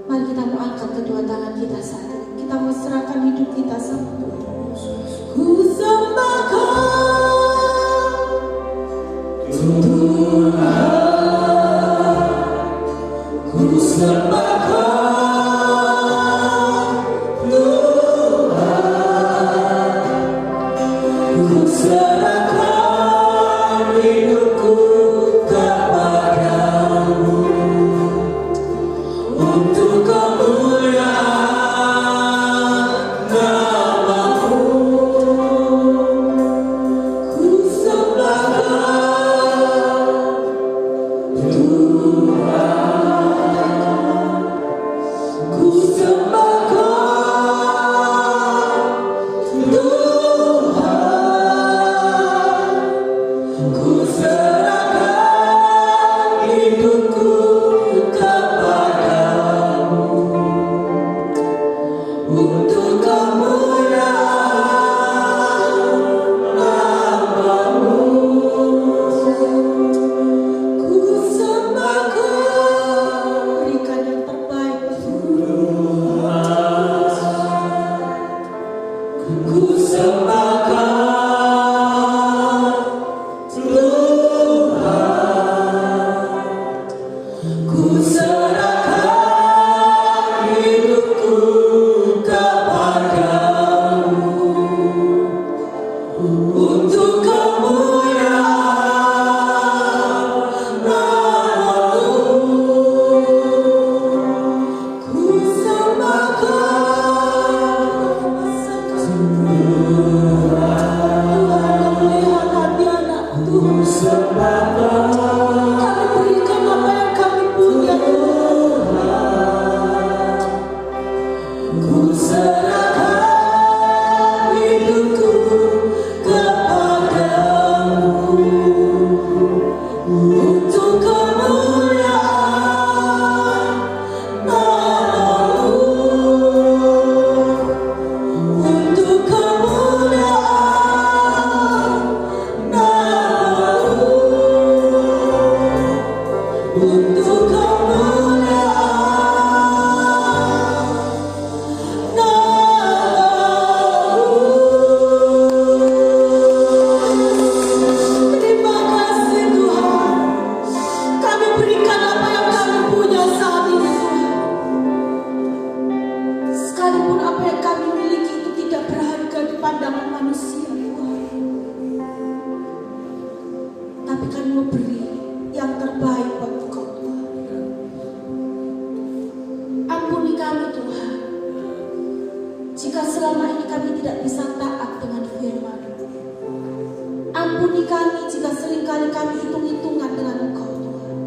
[SPEAKER 2] Mari kita mau angkat kedua tangan kita saat ini. Kita mau serahkan hidup kita sama Tuhan. Ku sembah Kau Tuhan. Ku sembah Kau Tuhan. Ku serahkan hidupku kepadamu untuk kemuliaan nama-Mu. Ku sembah Kau Tuhan. Ku sembah Kau Tuhan. Ku serahkan hidupku kepadamu untuk kemuliaan nama-Mu. Ku sembah Kau, berikan yang terbaik Tuhan. Ku sembah Kau Tuhan. Ku serahkan hidupku kepadamu untuk kemuliaan nama-Mu. Ku sembah Kau Tuhan, kemuliaan hati anak-Mu. Ku sembah kami berikan apa yang kami punya Tuhan. Ku serahkan hidupku kepadamu untuk kemuliaan nama-Mu. Untuk kemuliaan nama-Mu. Untuk kemuliaan nama-Mu. Terima kasih Tuhan. Kami berikan apa yang kami punya saat ini Tuhan. Sekalipun apa yang kami miliki itu tidak berharga di pandangan manusia Tuhan. Tapi kami mau beri yang terbaik buat Engkau Tuhan. Ampuni kami Tuhan, jika selama ini kami tidak bisa taat dengan firman. Ampuni kami jika seringkali kami hitung-hitungan dengan Engkau Tuhan.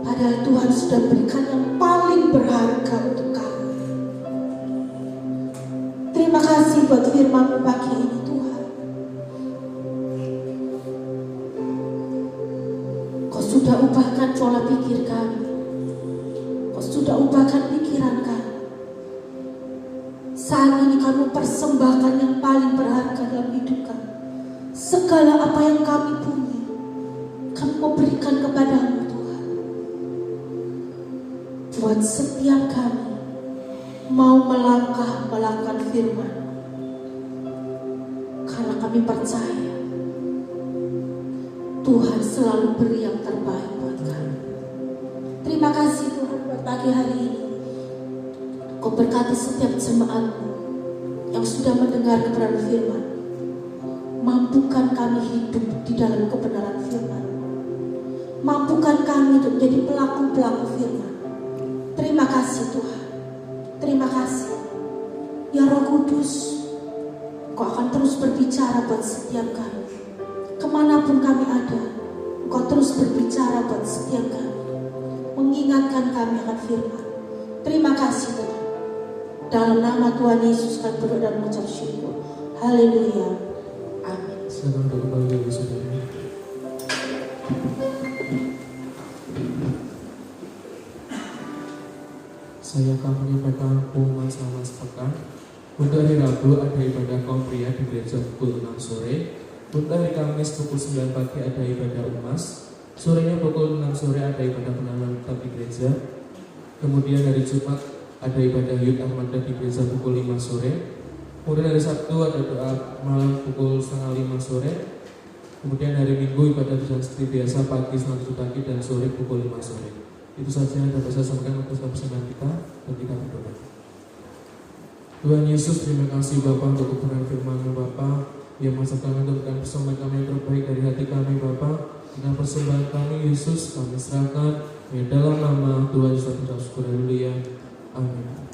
[SPEAKER 2] Padahal Tuhan sudah berikan yang paling berharga untuk kami. Terima kasih buat firman-Mu pagi ini Tuhan. Kau sudah ubahkan pola pikir kami. Kau sudah ubahkan pikiran kami. Saat ini kami persembahkan yang paling berharga dalam hidup kami. Segala apa yang kami punya, kami mau berikan kepada-Mu Tuhan. Buat setiap kami mau melangkah firman. Karena kami percaya Tuhan selalu beri yang terbaik buat kami. Terima kasih Tuhan buat pagi hari ini. Kau berkati setiap jemaat-Mu yang sudah mendengar kebenaran firman. Mampukan kami hidup di dalam kebenaran firman. Mampukan kami untuk menjadi pelaku-pelaku firman. Terima kasih Tuhan. Terima kasih. Ya Roh Kudus, Kau akan terus berbicara buat setiap kami. Kemanapun kami ada, Engkau terus berbicara buat setiap kami, mengingatkan kami akan firman. Terima kasih Tuhan. Dalam nama Tuhan Yesus kami berdoa dan mengucap syukur. Haleluya. Amin.
[SPEAKER 1] Silakan untuk kembali bagi saudara. Saya akan menyampaikan pengumuman selama sepekan. Untuk hari Rabu ada ibadah kaum pria di gereja pukul 6 sore. Untuk hari Kamis pukul 9 pagi ada ibadah umas. Sorenya pukul 6 sore ada ibadah penanaman tetap di gereja. Kemudian hari Jumat ada ibadah Yud Ahmada di gereja pukul 5 sore. Kemudian hari Sabtu ada doa malam pukul setengah 5 sore. Kemudian hari Minggu ibadah berjalan seperti biasa pagi, selanjut pagi dan sore pukul 5 sore. Itu saja yang dapat saya sampaikan untuk pesanan kita dan kita berdoa. Tuhan Yesus, terima kasih Bapa untuk kebenaran firman-Mu Bapa yang masa kami untuk memberikan persembahan kami yang terbaik dari hati kami Bapa. Dengan persembahan kami Yesus kami serahkan dalam nama Tuhan Yesus kita syukur. Haleluya. Amin.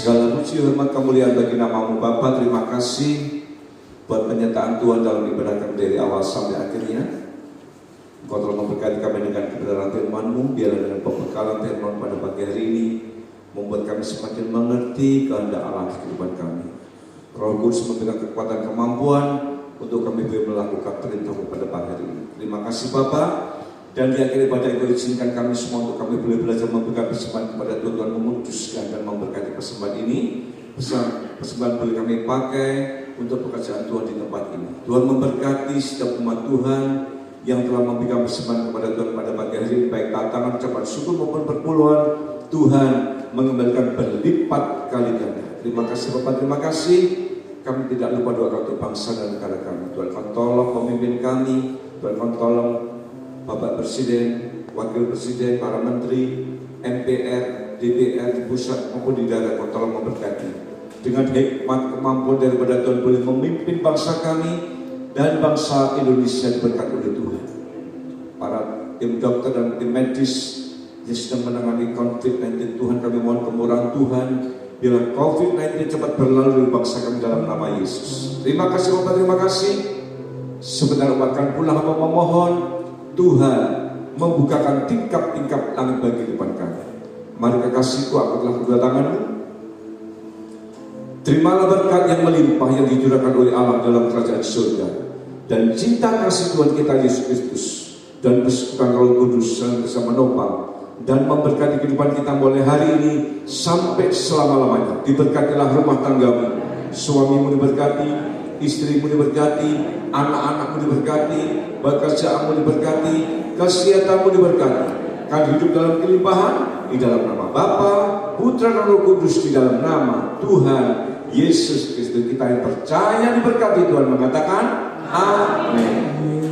[SPEAKER 4] Segala puji hormat kemuliaan bagi nama-Mu Bapa. Terima kasih buat penyertaan Tuhan dalam ibadah kami dari awal sampai akhirnya. Engkau telah memberkati kami dengan kebenaran firman-Mu. Biarlah dengan pembekalan firman pada pagi hari ini membuat kami semakin mengerti kehendak Allah di kehidupan kami. Roh Kudus memberikan kekuatan kemampuan untuk kami boleh melakukan perintah-Mu pada pagi hari ini. Terima kasih Bapa. Dan di akhir ibadah Engkau izinkan kami semua untuk kami boleh belajar memberikan persembahan kepada Tuhan, memutuskan dan memberkati persembahan ini. Persembahan boleh kami pakai untuk pekerjaan Tuhan di tempat ini. Tuhan memberkati setiap umat Tuhan yang telah memberikan persembahan kepada Tuhan pada pagi hari ini, baik tantangan, ucapan syukur maupun perpuluhan. Tuhan mengembalikan berlipat kali ganda. Terima kasih Bapak, terima kasih. Kami tidak lupa doa untuk bangsa dan negara kami. Tuhan kau tolong pemimpin kami. Tuhan kau tolong Bapak Presiden, Wakil Presiden, para Menteri, MPR, DPR di pusat maupun di daerah, kau tolong memberkati. Dengan hikmat kemampuan daripada Tuhan boleh memimpin bangsa kami dan bangsa Indonesia diberkati oleh Tuhan. Para tim dokter dan tim medis yang sedang menangani COVID-19, Tuhan kami mohon kemurahan Tuhan. Biarlah COVID-19 cepat berlalu dari bangsa kami dalam nama Yesus. Terima kasih Bapak, terima kasih. Sebentar umatkan pula hamba memohon Tuhan membukakan tingkap-tingkap langit bagi depan kami. Mari kekasihku, aku telah kedua tanganmu. Terimalah berkat yang melimpah yang dicurahkan oleh Allah dalam kerajaan surga. Dan cinta kasih Tuhan kita Yesus Kristus dan persekutuan Roh Kudus senantiasa menopang dan memberkati kehidupan kita mulai hari ini sampai selama-lamanya. Diberkatilah rumah tanggamu, suamimu diberkati, istrimu diberkati, anak-anakmu diberkati, pekerjaanmu diberkati, kesehatanmu diberkati. Kami hidup dalam kelimpahan, di dalam nama Bapa, Putra dan Roh Kudus, di dalam nama Tuhan Yesus Kristus. Kita yang percaya diberkati, Tuhan mengatakan amin.